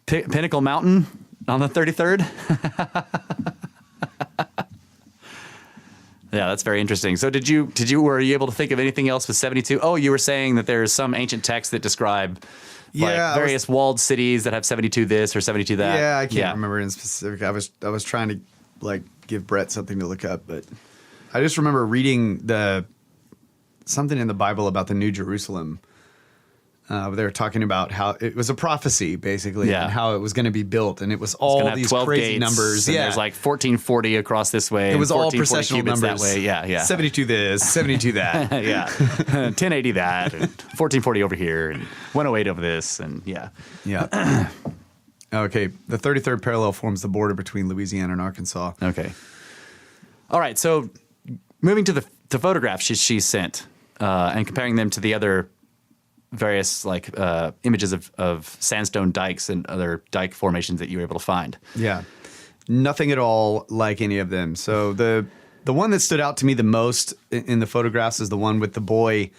Pinnacle Mountain on the 33rd? Yeah, that's very interesting. So were you able to think of anything else with 72? Oh, you were saying that there's some ancient texts that describe various walled cities that have 72 this or 72 that. Yeah, I can't remember in specific. I was trying to like give Brett something to look up, but I just remember reading something in the Bible about the New Jerusalem. They were talking about how it was a prophecy, basically, and how it was going to be built, and it was all these 12 crazy numbers. Yeah, there's like 1440 across this way. It was all processional numbers that way. Yeah. 72 this, 72 that. Yeah, 1080 that, and 1440 over here, and 108 over this, and yeah. Okay, the 33rd parallel forms the border between Louisiana and Arkansas. Okay. All right, so moving to the photographs she sent and comparing them to the other various images of sandstone dikes and other dike formations that you were able to find. Yeah, nothing at all like any of them. So the one that stood out to me the most in the photographs is the one with the boy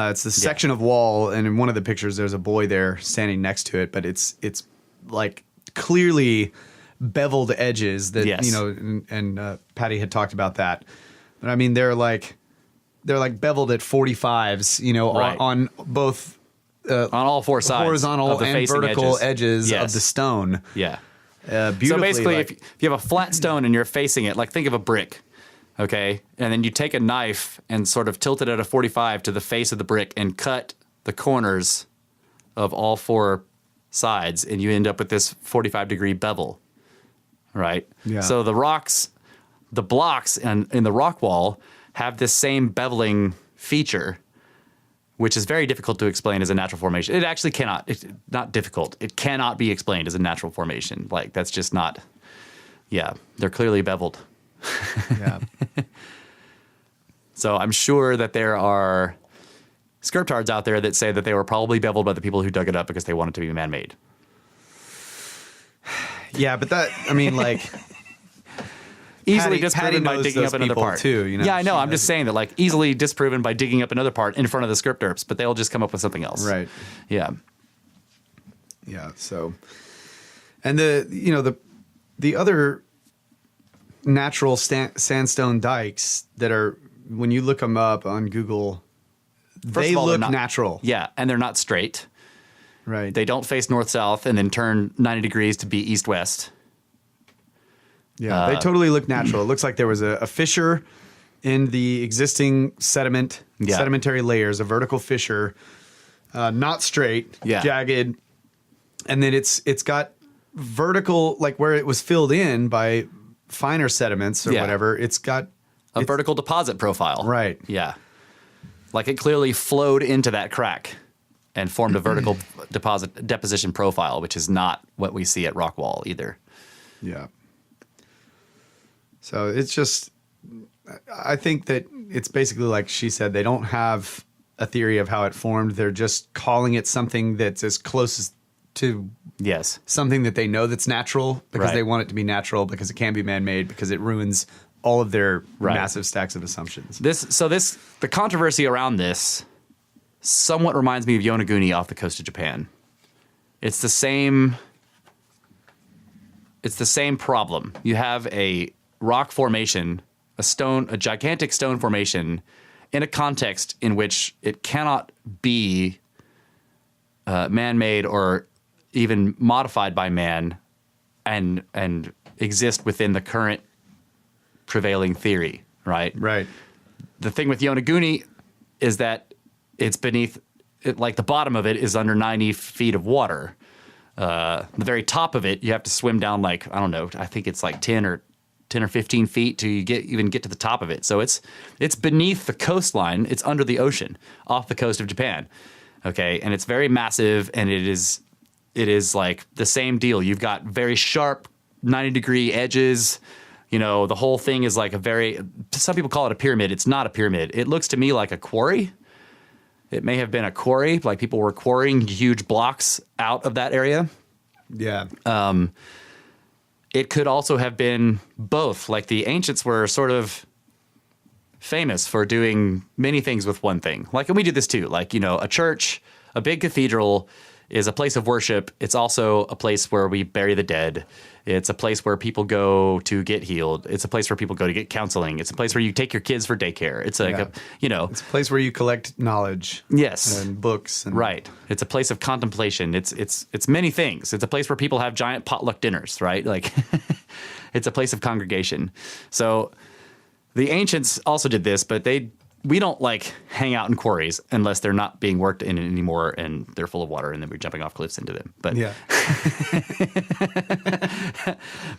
It's the section of wall, and in one of the pictures, there's a boy there standing next to it, but it's like clearly beveled edges that Yes. and Patty had talked about that. But I mean, they're like beveled at 45s, Right. on both On all four sides. horizontal of the and facing vertical edges Yes. of the stone. Yeah. Beautifully. So basically, like- if you have a flat stone and you're facing it, like think of a brick, okay? And then you take a knife and sort of tilt it at a 45 to the face of the brick and cut the corners of all four sides, and you end up with this 45-degree bevel, right? Yeah. So the blocks in the rock wall have this same beveling feature, which is very difficult to explain as a natural formation. It actually cannot. It's not difficult. It cannot be explained as a natural formation. Like, that's just not. Yeah, they're clearly beveled. yeah. So I'm sure that there are scriptards out there that say that they were probably beveled by the people who dug it up because they wanted to be man-made. Yeah, but that, I mean, like, Easily Patty disproven by knows digging those up another people part. too, Yeah, I know. She I'm just saying that, like, easily disproven by digging up another part in front of the script derps, but they'll just come up with something else. Right. Yeah. Yeah. So, and the other natural sandstone dikes that are, when you look them up on Google, they of all, they're look not- natural. Yeah, and they're not straight. Right. They don't face north-south and then turn 90 degrees to be east-west. Yeah, they totally look natural. It looks like there was a fissure in the existing sedimentary layers, a vertical fissure, not straight, jagged, and then it's got vertical, like where it was filled in by finer sediments or whatever. It's got a vertical deposit profile. Right. Yeah. Like it clearly flowed into that crack and formed a vertical deposition profile, which is not what we see at Rockwall either. Yeah. So it's just, I think that it's basically like she said, they don't have a theory of how it formed. They're just calling it something that's as close as to something that they know that's natural because they want it to be natural because it can be man-made because it ruins all of their massive stacks of assumptions. The controversy around this somewhat reminds me of Yonaguni off the coast of Japan. It's the same problem. You have a rock formation, a gigantic stone formation in a context in which it cannot be man-made or even modified by man and exist within the current prevailing theory, right? Right. The thing with Yonaguni is that it's beneath, like the bottom of it is under 90 feet of water. The very top of it, you have to swim down like, I don't know, I think it's like 10 or 15 feet to even get to the top of it. So it's beneath the coastline. It's under the ocean off the coast of Japan. Okay. And it's very massive, and it is like the same deal. You've got very sharp 90-degree edges. You know, the whole thing is like some people call it a pyramid. It's not a pyramid. It looks to me like a quarry. It may have been a quarry, like people were quarrying huge blocks out of that area. Yeah. It could also have been both. Like the ancients were sort of famous for doing many things with one thing. Like, and we do this too. Like, you know, a church, a big cathedral is a place of worship. It's also a place where we bury the dead. It's a place where people go to get healed. It's a place where people go to get counseling. It's a place where you take your kids for daycare. It's like it's a place where you collect knowledge. Yes. And books. And right. It's a place of contemplation. It's many things. It's a place where people have giant potluck dinners, right? Like it's a place of congregation. So the ancients also did this, but we don't like hang out in quarries unless they're not being worked in anymore and they're full of water and then we're jumping off cliffs into them. But yeah.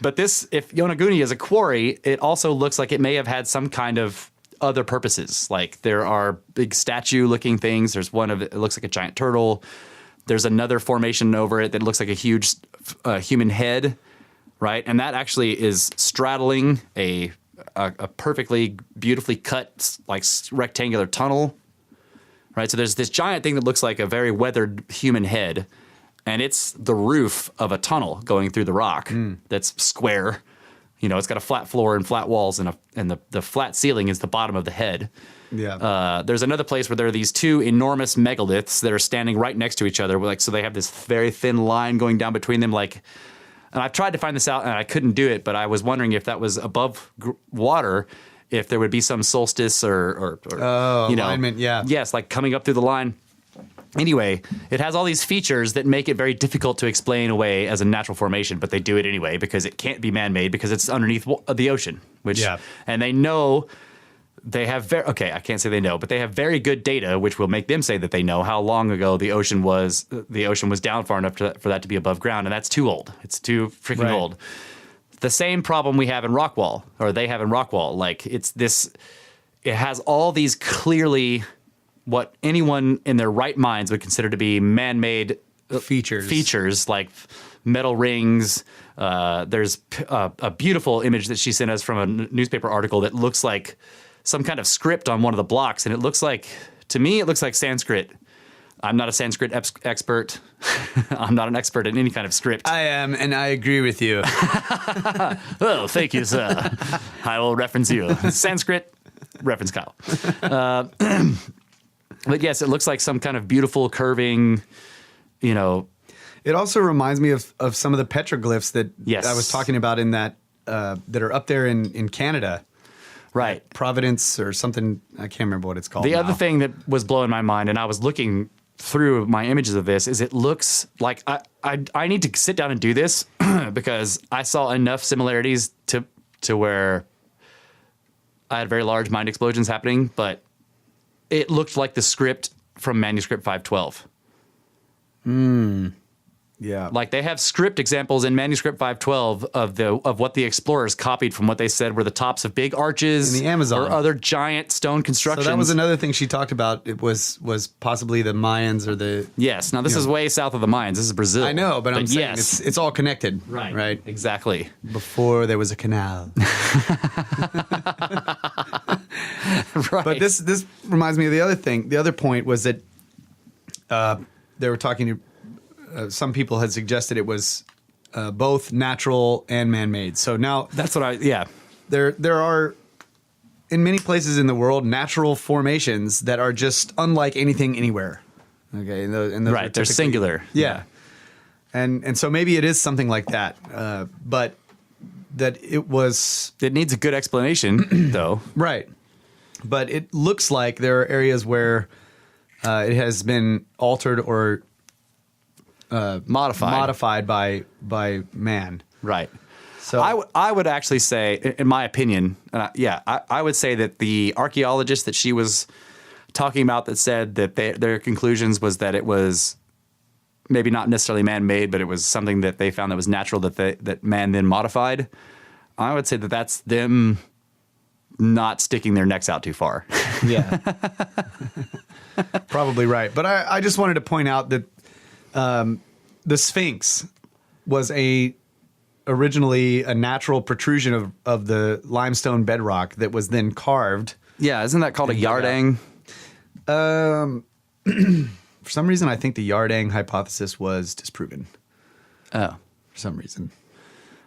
But if Yonaguni is a quarry, it also looks like it may have had some kind of other purposes. Like there are big statue-looking things. There's one of it looks like a giant turtle. There's another formation over it that looks like a huge human head, right? And that actually is straddling a perfectly beautifully cut like rectangular tunnel, right? So there's this giant thing that looks like a very weathered human head, and it's the roof of a tunnel going through the rock that's square, It's got a flat floor and flat walls, and the flat ceiling is the bottom of the head. Yeah. There's another place where there are these two enormous megaliths that are standing right next to each other. So they have this very thin line going down between them. And I've tried to find this out, and I couldn't do it. But I was wondering if that was above water, if there would be some solstice or alignment. Yeah. Yes, like coming up through the line. Anyway, it has all these features that make it very difficult to explain away as a natural formation, but they do it anyway because it can't be man-made because it's underneath the ocean. And they know they have I can't say they know, but they have very good data, which will make them say that they know how long ago the ocean was down far enough for that to be above ground, and that's too old. It's too freaking old. The same problem we have in Rockwall, or they have in Rockwall, it has all these clearly what anyone in their right minds would consider to be man-made features like metal rings. There's a beautiful image that she sent us from a newspaper article that looks like some kind of script on one of the blocks, and to me it looks like Sanskrit. I'm not a Sanskrit expert. I'm not an expert in any kind of script. I am, and I agree with you. Oh, thank you, sir. I will reference you. Sanskrit, reference Kyle. But yes, it looks like some kind of beautiful curving, It also reminds me of some of the petroglyphs that I was talking about in that are up there in Canada. Right. Providence or something. I can't remember what it's called. The other thing that was blowing my mind, and I was looking through my images of this, is it looks like I need to sit down and do this because I saw enough similarities to where I had very large mind explosions happening, but it looked like the script from manuscript 512. Yeah. Like they have script examples in manuscript 512 of what the explorers copied from what they said were the tops of big arches in the Amazon or other giant stone constructions. So that was another thing she talked about. It was possibly the Mayans or the... Yes. Now this is way south of the Mayans. This is Brazil. I know, but I'm saying it's all connected. Right. Exactly. Before there was a canal. Right. But this reminds me of the other thing. The other point was that they were talking to... some people had suggested it was both natural and man-made. So now that's what there are in many places in the world natural formations that are just unlike anything anywhere. Okay, and those right, they're singular. Yeah, and so maybe it is something like that, but that it needs a good explanation though. Right, but it looks like there are areas where it has been altered or modified by man. Right. So I would actually say, in my opinion, I would say that the archaeologist that she was talking about that said that their conclusions was that it was maybe not necessarily man-made, but it was something that they found that was natural that man then modified. I would say that that's them not sticking their necks out too far. Yeah. Probably right. But I just wanted to point out that the Sphinx was originally a natural protrusion of the limestone bedrock that was then carved. Yeah, isn't that called a yardang? For some reason, I think the yardang hypothesis was disproven. Oh. For some reason.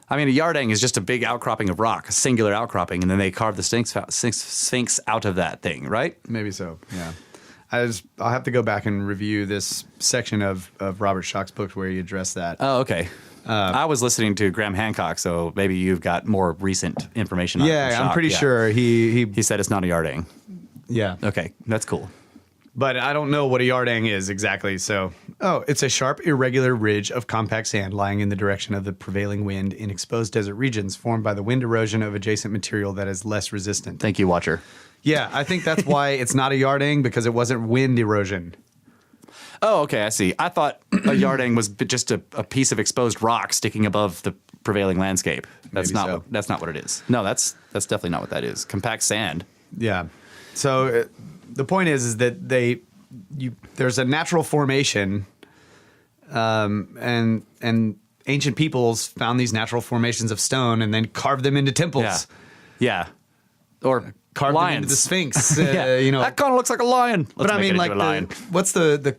I mean, a yardang is just a big outcropping of rock, a singular outcropping, and then they carved the Sphinx out of that thing, right? Maybe so, yeah. I'll have to go back and review this section of Robert Schoch's book where he addressed that. Oh, okay. I was listening to Graham Hancock, so maybe you've got more recent information on it. Yeah, I'm pretty sure he said it's not a yardang. Yeah. Okay, that's cool. But I don't know what a yardang is exactly, so... Oh, it's a sharp, irregular ridge of compact sand lying in the direction of the prevailing wind in exposed desert regions formed by the wind erosion of adjacent material that is less resistant. Thank you, Watcher. Yeah, I think that's why it's not a yardang, because it wasn't wind erosion. Oh, okay, I see. I thought a yardang was just a piece of exposed rock sticking above the prevailing landscape. That's not what it is. No, that's definitely not what that is. Compact sand. Yeah. So the point is that there's a natural formation, and ancient peoples found these natural formations of stone and then carved them into temples. Yeah. Or carved lions. them into the Sphinx. Yeah. That kind of looks like a lion. But I mean, like what's the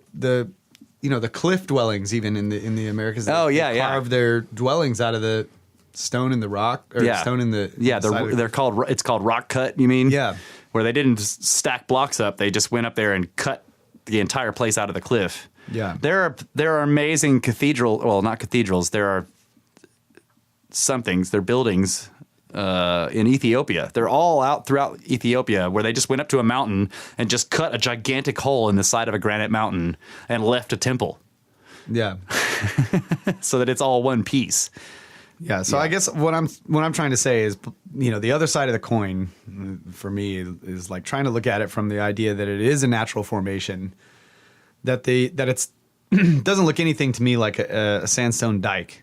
cliff dwellings even in the Americas? Oh, they carve their dwellings out of the stone in the rock or stone in the it's called rock cut. You mean? Yeah. Where they didn't just stack blocks up; they just went up there and cut the entire place out of the cliff. Yeah. There are amazing not cathedrals. There are they're buildings in Ethiopia. They're all out throughout Ethiopia where they just went up to a mountain and just cut a gigantic hole in the side of a granite mountain and left a temple. Yeah. So that it's all one piece. Yeah. So I guess what I'm trying to say is, the other side of the coin for me is like trying to look at it from the idea that it is a natural formation, that it's doesn't look anything to me like a sandstone dike,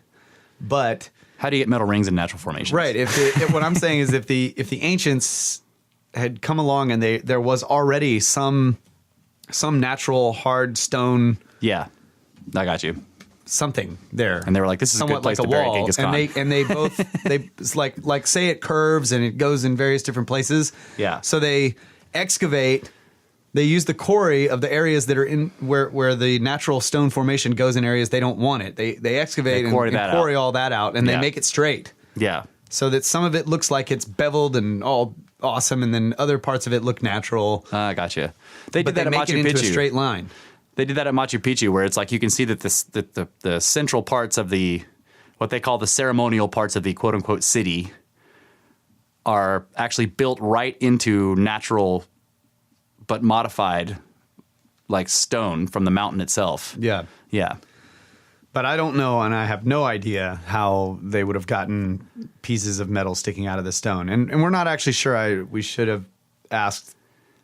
but how do you get metal rings in natural formations? Right. What I'm saying is if the ancients had come along and there was already some natural hard stone. Yeah, I got you. Something there, and they were like, "This is a good place to bury Genghis Khan." And they both it's like say it curves and it goes in various different places. Yeah. So they excavate. They use the quarry of the areas that are in where the natural stone formation goes in areas they don't want it. They excavate and quarry all that out, and they make it straight. Yeah. So that some of it looks like it's beveled and all awesome, and then other parts of it look natural. I gotcha. They did that at make Machu it into Picchu. a straight line. They did that at Machu Picchu, where it's like you can see that the central parts of what they call the ceremonial parts of the quote unquote city are actually built right into natural but modified like stone from the mountain itself. Yeah. Yeah. But I don't know, and I have no idea how they would have gotten pieces of metal sticking out of the stone. And we're not actually sure. We should have asked.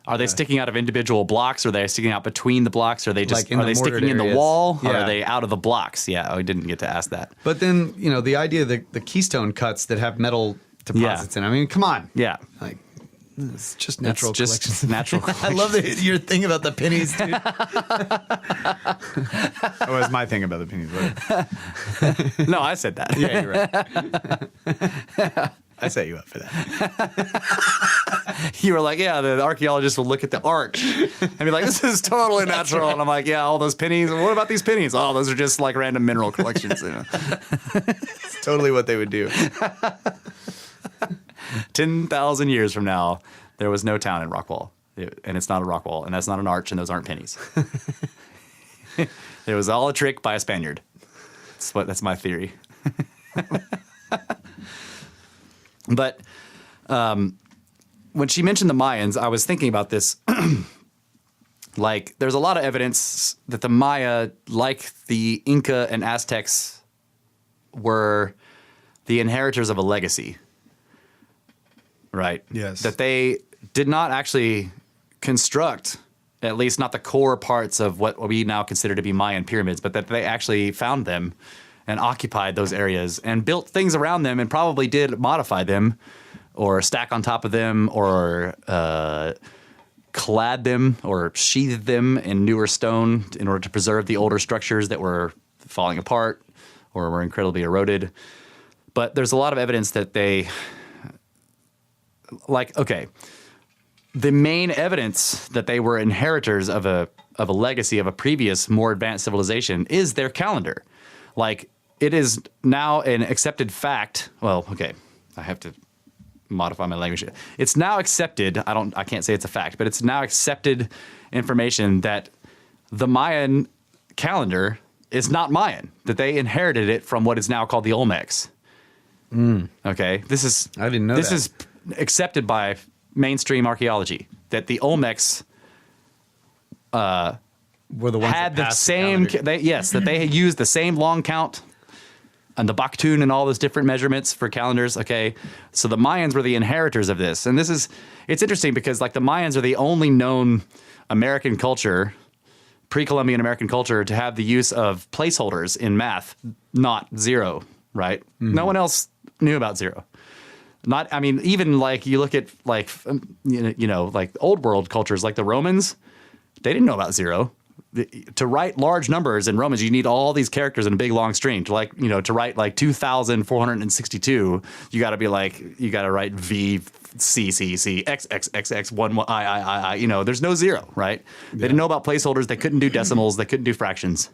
Are they sticking out of individual blocks? Are they sticking out between the blocks? Are they just like are they sticking in the wall? Yeah. Or are they out of the blocks? Yeah, we didn't get to ask that. But then, the idea that the keystone cuts that have metal deposits in. I mean, come on. Yeah. Like, it's just natural collections. Natural I love your thing about the pennies, dude. That was my thing about the pennies. No, I said that. Yeah, you're right. I set you up for that. You were like, yeah, the archaeologist will look at the arch and be like, this is totally natural. Right. And I'm like, yeah, all those pennies. What about these pennies? Oh, those are just like random mineral collections. It's totally what they would do. 10,000 years from now, there was no town in Rockwall. And it's not a Rockwall, and that's not an arch, and those aren't pennies. It was all a trick by a Spaniard. That's my theory. But when she mentioned the Mayans, I was thinking about this. Like, there's a lot of evidence that the Maya, like the Inca and Aztecs, were the inheritors of a legacy. Right? Yes. That they did not actually construct, at least not the core parts of what we now consider to be Mayan pyramids, but that they actually found them and occupied those areas and built things around them and probably did modify them or stack on top of them or clad them or sheathed them in newer stone in order to preserve the older structures that were falling apart or were incredibly eroded. But there's a lot of evidence that they... the main evidence that they were inheritors of a legacy of a previous, more advanced civilization is their calendar. Like, it is now an accepted fact. Well, okay, I have to modify my language. It's now accepted. I can't say it's a fact, but it's now accepted information that the Mayan calendar is not Mayan. That they inherited it from what is now called the Olmecs. Okay, I didn't know this is accepted by mainstream archaeology that the Olmecs were the ones had that the same. That they had used the same long count and the Baktun and all those different measurements for calendars. Okay, so the Mayans were the inheritors of this, and it's interesting because like the Mayans are the only known American culture, pre-Columbian American culture, to have the use of placeholders in math, not zero. Right? Mm-hmm. No one else knew about zero. Even like you look at like like old world cultures like the Romans, they didn't know about zero. To write large numbers in Romans, you need all these characters in a big long string. To write like 2,462, you got to write V C C C X X X X 1 I. There's no zero, right? They didn't know about placeholders. They couldn't do decimals. They couldn't do fractions.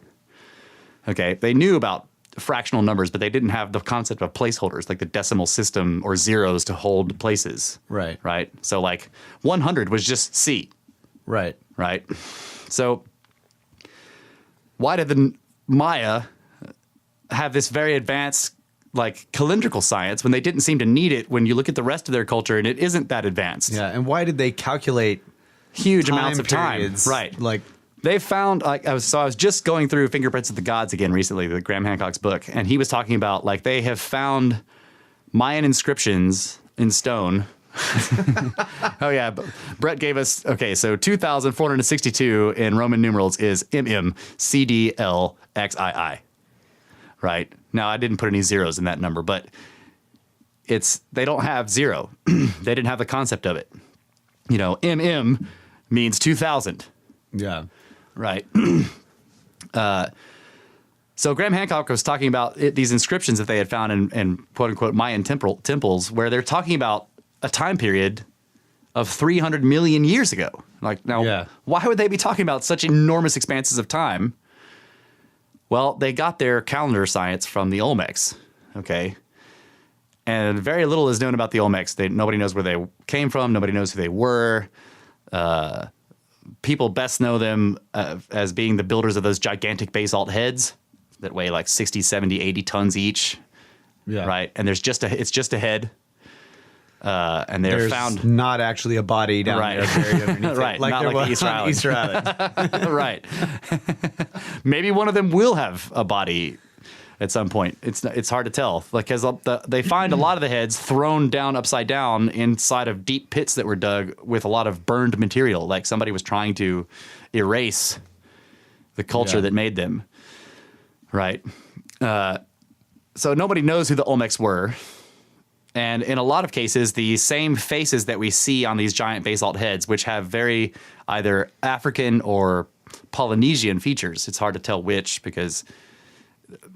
Okay, they knew about fractional numbers, but they didn't have the concept of placeholders, like the decimal system or zeros to hold places. Right. Right. So like 100 was just C. Right. Right. So why did the Maya have this very advanced like calendrical science when they didn't seem to need it when you look at the rest of their culture and it isn't that advanced? Yeah. And why did they calculate Huge time amounts of time. periods? Right. Like, They found I was just going through Fingerprints of the Gods again recently, the Graham Hancock's book, and he was talking about like they have found Mayan inscriptions in stone. Oh yeah, Brett gave us so 2,462 in Roman numerals is MMCDLXII. Right now, I didn't put any zeros in that number, but they don't have zero. They didn't have the concept of it. You know, MM means 2,000. yeah. Right. So Graham Hancock was talking about these inscriptions that they had found in quote unquote Mayan temples, where they're talking about a time period of 300 million years ago. Like now, why would they be talking about such enormous expanses of time? Well, they got their calendar science from the Olmecs. Okay. And very little is known about the Olmecs. Nobody knows where they came from. Nobody knows who they were. People best know them as being the builders of those gigantic basalt heads that weigh like 60, 70, 80 tons each. Yeah. Right. And it's just a head. And there's found not actually a body down there buried underneath right. it, like not there like was Easter on Island. Easter Island. Right. Maybe one of them will have a body at some point. It's hard to tell, like, because they find a lot of the heads thrown down upside down inside of deep pits that were dug with a lot of burned material, like somebody was trying to erase the culture that made them. Right. So nobody knows who the Olmecs were. And in a lot of cases, the same faces that we see on these giant basalt heads, which have very either African or Polynesian features. It's hard to tell which, because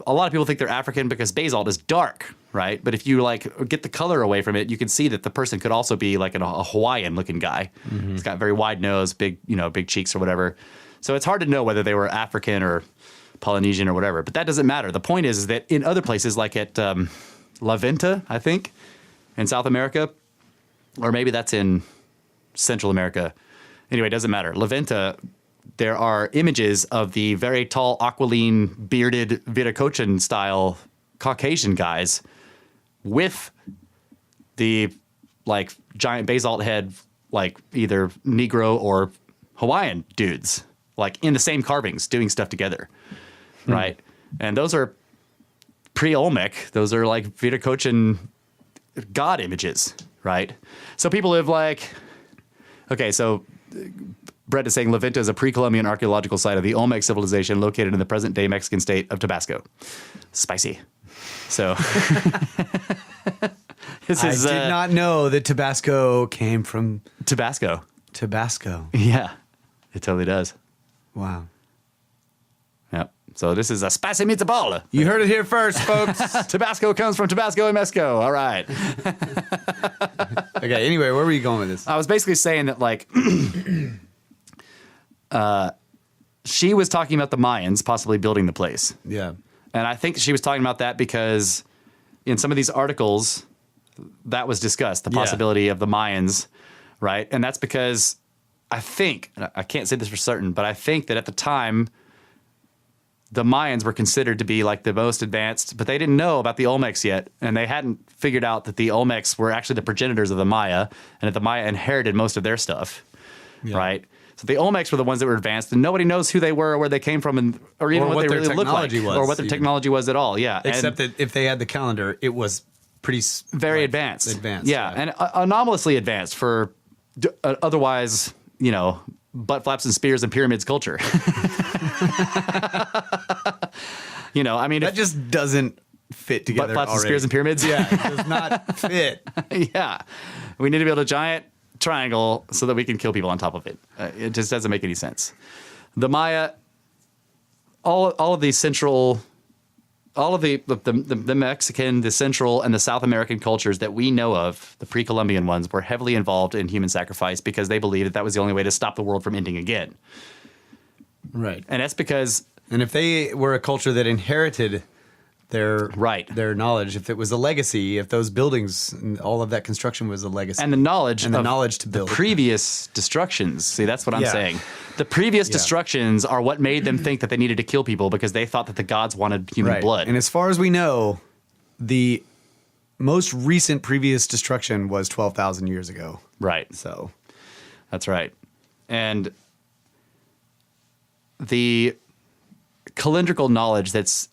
a lot of people think they're African because basalt is dark, right? But if you like get the color away from it, you can see that the person could also be like a Hawaiian looking guy. Mm-hmm. He's got very wide nose, big cheeks or whatever. So it's hard to know whether they were African or Polynesian or whatever. But that doesn't matter. The point is that in other places, like at La Venta, I think, in South America, or maybe that's in Central America. Anyway, it doesn't matter. La Venta, there are images of the very tall, aquiline, bearded, Viracocha style Caucasian guys with the like giant basalt head, like either Negro or Hawaiian dudes, like in the same carvings doing stuff together. Right. And those are pre-Olmec. Those are like Viracocha god images. Right. So people live like, okay, so Brett is saying La Venta is a pre-Columbian archaeological site of the Olmec civilization located in the present-day Mexican state of Tabasco. Spicy. So I did not know that Tabasco came from Tabasco. Tabasco. Yeah, it totally does. Wow. Yep. So this is a spicy meatball. You heard it here first, folks. Tabasco comes from Tabasco and Mexico. All right. Okay, anyway, where were you going with this? I was basically saying that, like, she was talking about the Mayans possibly building the place. Yeah. And I think she was talking about that because in some of these articles that was discussed, the possibility of the Mayans, right? And that's because I think, I can't say this for certain, but I think that at the time, the Mayans were considered to be like the most advanced, but they didn't know about the Olmecs yet. And they hadn't figured out that the Olmecs were actually the progenitors of the Maya, and that the Maya inherited most of their stuff, right? So the Olmecs were the ones that were advanced, and nobody knows who they were or where they came from, or even what they really looked like, or what their technology was at all. Yeah, except that if they had the calendar, it was pretty very advanced. Advanced, yeah, and anomalously advanced for otherwise, butt flaps and spears and pyramids culture. I mean, that just doesn't fit together. Butt flaps and spears and pyramids. Yeah, it does not fit. Yeah, we need to build a giant triangle so that we can kill people on top of it. It just doesn't make any sense. The Maya, all of the central, all of the Mexican, the Central, and the South American cultures that we know of, the pre-Columbian ones, were heavily involved in human sacrifice because they believed that was the only way to stop the world from ending again. Right. And that's because... And if they were a culture that inherited their Right. their knowledge. If it was a legacy, if those buildings and all of that construction was a legacy, And the knowledge and the of knowledge to build. the previous destructions. See, that's what I'm Yeah. saying. The previous Yeah. destructions are what made them think that they needed to kill people because they thought that the gods wanted human right. blood. And as far as we know, the most recent previous destruction was 12,000 years ago. Right. So That's right. And the calendrical knowledge that's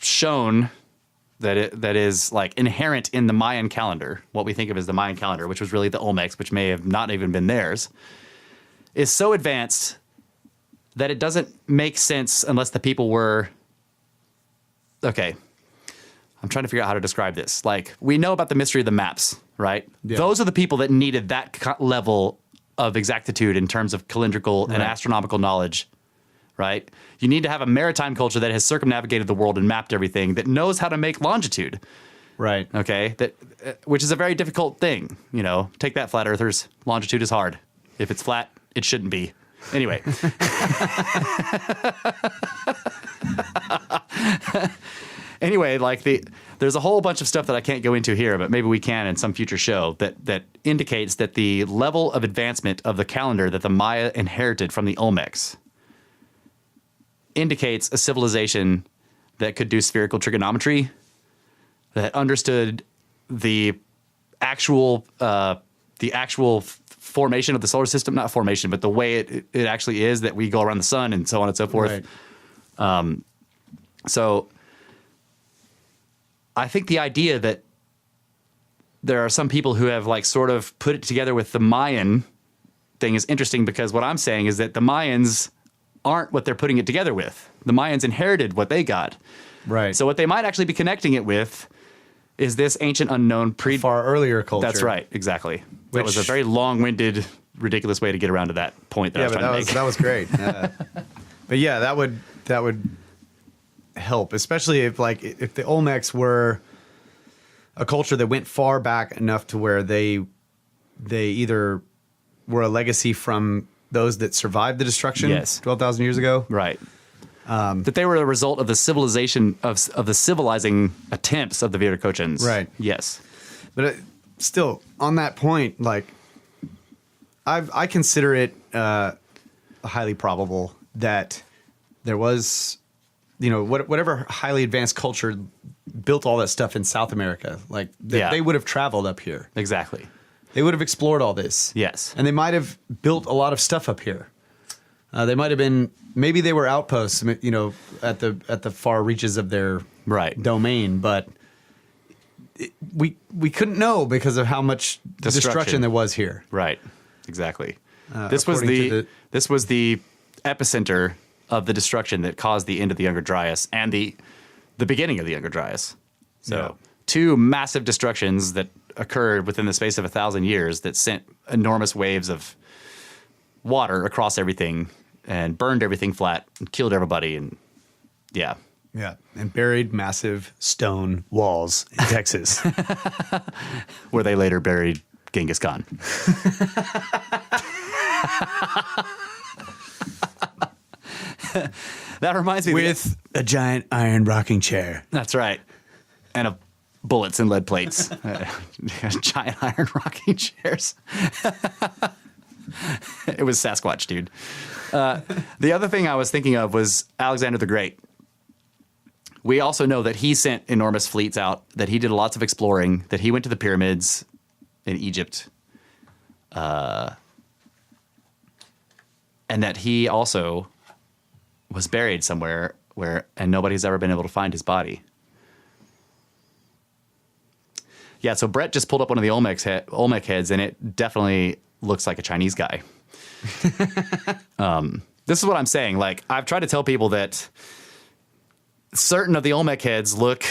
shown that is like inherent in the Mayan calendar, what we think of as the Mayan calendar, which was really the Olmecs, which may have not even been theirs, is so advanced that it doesn't make sense unless the people were okay. I'm trying to figure out how to describe this. Like, we know about the mystery of the maps, right? Yeah. Those are the people that needed that level of exactitude in terms of calendrical and Right. astronomical knowledge, right? You need to have a maritime culture that has circumnavigated the world and mapped everything, that knows how to make longitude, right. okay? That which is a very difficult thing, you know. Take that, flat earthers. Longitude is hard. If it's flat, it shouldn't be. Anyway. Anyway, like there's a whole bunch of stuff that I can't go into here, but maybe we can in some future show that indicates that the level of advancement of the calendar that the Maya inherited from the Olmecs indicates a civilization that could do spherical trigonometry, that understood the actual formation of the solar system, not formation, but the way it actually is, that we go around the sun and so on and so forth. Right. So I think the idea that there are some people who have like sort of put it together with the Mayan thing is interesting, because what I'm saying is that the Mayans aren't what they're putting it together with. The Mayans inherited what they got. Right. So what they might actually be connecting it with is this ancient unknown far earlier culture. That's right, exactly. That was a Which- very long-winded, ridiculous way to get around to that point that I Yeah, was but trying to make. that was great. But yeah, that would help, especially if the Olmecs were a culture that went far back enough to where they either were a legacy from those that survived the destruction Yes. 12,000 years ago. Right. That they were a result of the civilization of the civilizing attempts of the Viracochans. Right. Yes. But still, on that point, like I consider it highly probable that there was, whatever highly advanced culture built all that stuff in South America, like Yeah. they would have traveled up here. Exactly. They would have explored all this. Yes. And they might have built a lot of stuff up here. They might have been, maybe they were outposts, at the far reaches of their Right. domain, but we couldn't know because of how much destruction there was here. Right. Exactly. This was according to this was the epicenter of the destruction that caused the end of the Younger Dryas and the beginning of the Younger Dryas. So Yeah. two massive destructions that occurred within the space of 1,000 years that sent enormous waves of water across everything and burned everything flat and killed everybody. And yeah. Yeah, and buried massive stone walls in Texas. Where they later buried Genghis Khan. That reminds me With a giant iron rocking chair. That's right. And bullets and lead plates. Giant iron rocking chairs. It was Sasquatch, dude. The other thing I was thinking of was Alexander the Great. We also know that he sent enormous fleets out, that he did lots of exploring, that he went to the pyramids in Egypt, and that he also was buried somewhere and nobody's ever been able to find his body. Yeah, so Brett just pulled up one of the Olmec heads, and it definitely looks like a Chinese guy. This is what I'm saying. Like, I've tried to tell people that certain of the Olmec heads look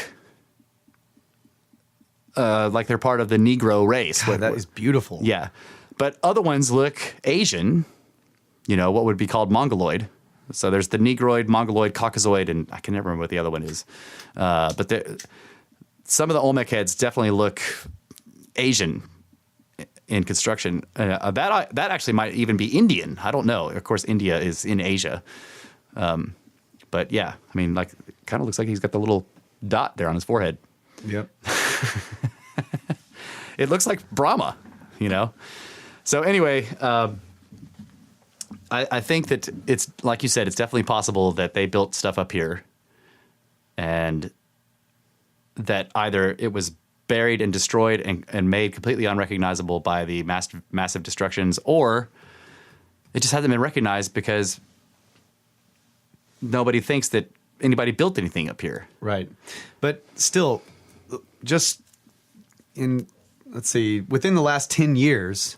like they're part of the Negro race. God, that is beautiful. Yeah. But other ones look Asian, what would be called Mongoloid. So there's the Negroid, Mongoloid, Caucasoid, and I can never remember what the other one is. But some of the Olmec heads definitely look Asian in construction. That actually might even be Indian. I don't know. Of course, India is in Asia. But yeah, I mean, like kind of looks like he's got the little dot there on his forehead. Yep. It looks like Brahma, you know? So anyway, I think that it's, like you said, it's definitely possible that they built stuff up here and that either it was buried and destroyed and made completely unrecognizable by the massive destructions, or it just hasn't been recognized because nobody thinks that anybody built anything up here. Right. But still, just let's see, within the last 10 years,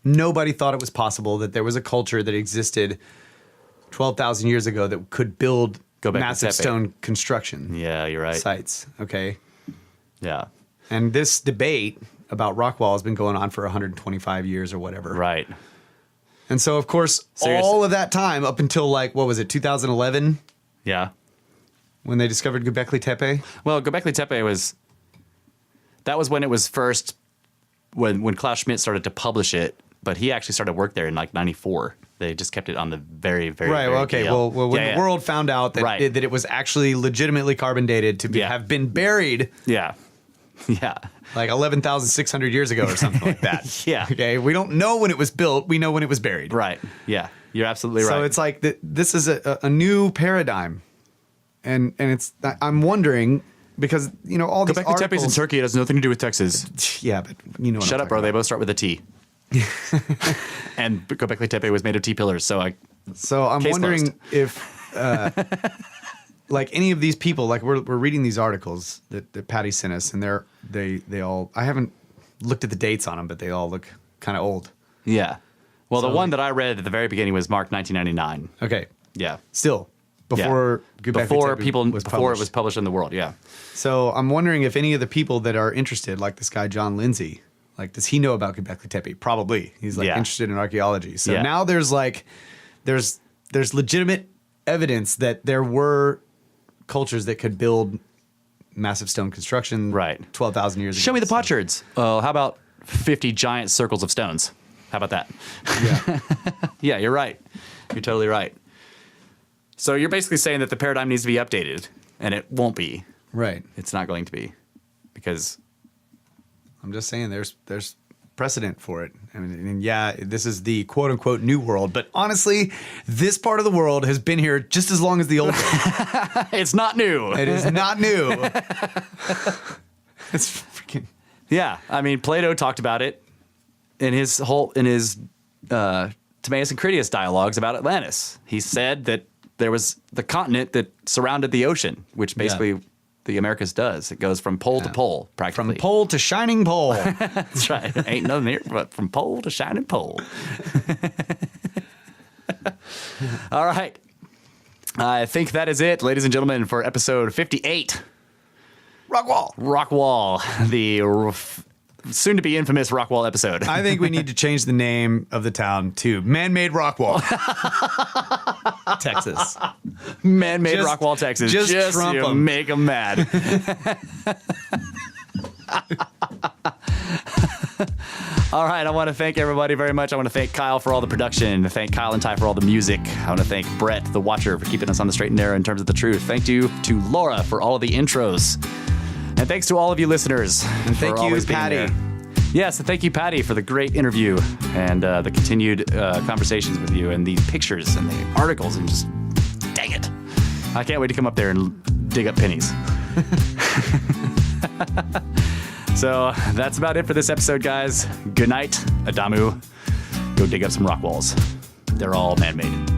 nobody thought it was possible that there was a culture that existed 12,000 years ago that could build massive stone construction. Yeah, you're right. Sites. Okay. Yeah. And this debate about Rockwall has been going on for 125 years or whatever. Right. And so, of course, all of that time up until like, what was it, 2011? Yeah. When they discovered Göbekli Tepe? Well, Göbekli Tepe was when it was first, when Klaus Schmidt started to publish it, but he actually started work there in like 94. They just kept it on the very, very, right. very Well, okay. DL. Well, when the world found out that, Right. that it was actually legitimately carbon dated to have been buried Yeah. Yeah. like 11,600 years ago or something like that. Yeah. Okay. We don't know when it was built. We know when it was buried. Right. Yeah. You're absolutely right. So it's like this is a new paradigm. And it's, I'm wondering, because, you know, all these Göbekli Tepe is in articles. Turkey. It has nothing to do with Texas. Yeah, but you know what Shut I'm up, bro. talking They about. both start with a T. And Göbekli Tepe was made of T-pillars. So I'm Case wondering closed. if, like any of these people, like we're reading these articles that Patty sent us, and they all, I haven't looked at the dates on them, but they all look kind of old. yeah. Well, So- the one that I read at the very beginning was marked 1999. Okay. Yeah. Still, before Göbekli before Tepe people was before it published. was published in the world. Yeah. So I'm wondering if any of the people that are interested, like this guy John Lindsay, like does he know about Göbekli Tepe? Probably. He's like Yeah. interested in archaeology. So Yeah. now there's legitimate evidence that there were cultures that could build massive stone construction. Right. 12,000 years ago. Show me the So- potsherds. How about 50 giant circles of stones? How about that? Yeah. Yeah, you're right. You're totally right. So you're basically saying that the paradigm needs to be updated, and it won't be. Right. It's not going to be, because I'm just saying there's precedent for it. I mean, and yeah, this is the quote unquote new world, but honestly, this part of the world has been here just as long as the old world. it's not new. It is not new. It's freaking. Yeah, I mean, Plato talked about it in his Timaeus and Critias dialogues about Atlantis. He said that there was the continent that surrounded the ocean, which basically the Americas does. It goes from pole to pole, practically. From pole to shining pole. That's right. Ain't nothing here but from pole to shining pole. All right. I think that is it, ladies and gentlemen, for episode 58. Rockwall. Rockwall, the soon-to-be infamous Rockwall episode. I think we need to change the name of the town to Man-Made Rockwall, Texas. Man-made Just- Rockwall, Texas. just trump to 'em. make them mad. All right, I want to thank everybody very much. I want to thank Kyle for all the production. I thank Kyle and Ty for all the music. I want to thank Brett, the watcher, for keeping us on the straight and narrow in terms of the truth. Thank you to Laura for all of the intros. And thanks to all of you listeners. And thank for you, always being Patty. there. Yes, and thank you, Patty, for the great interview and the continued conversations with you and the pictures and the articles and just, dang it. I can't wait to come up there and dig up pennies. So that's about it for this episode, guys. Good night, Adamu. Go dig up some rock walls. They're all man-made.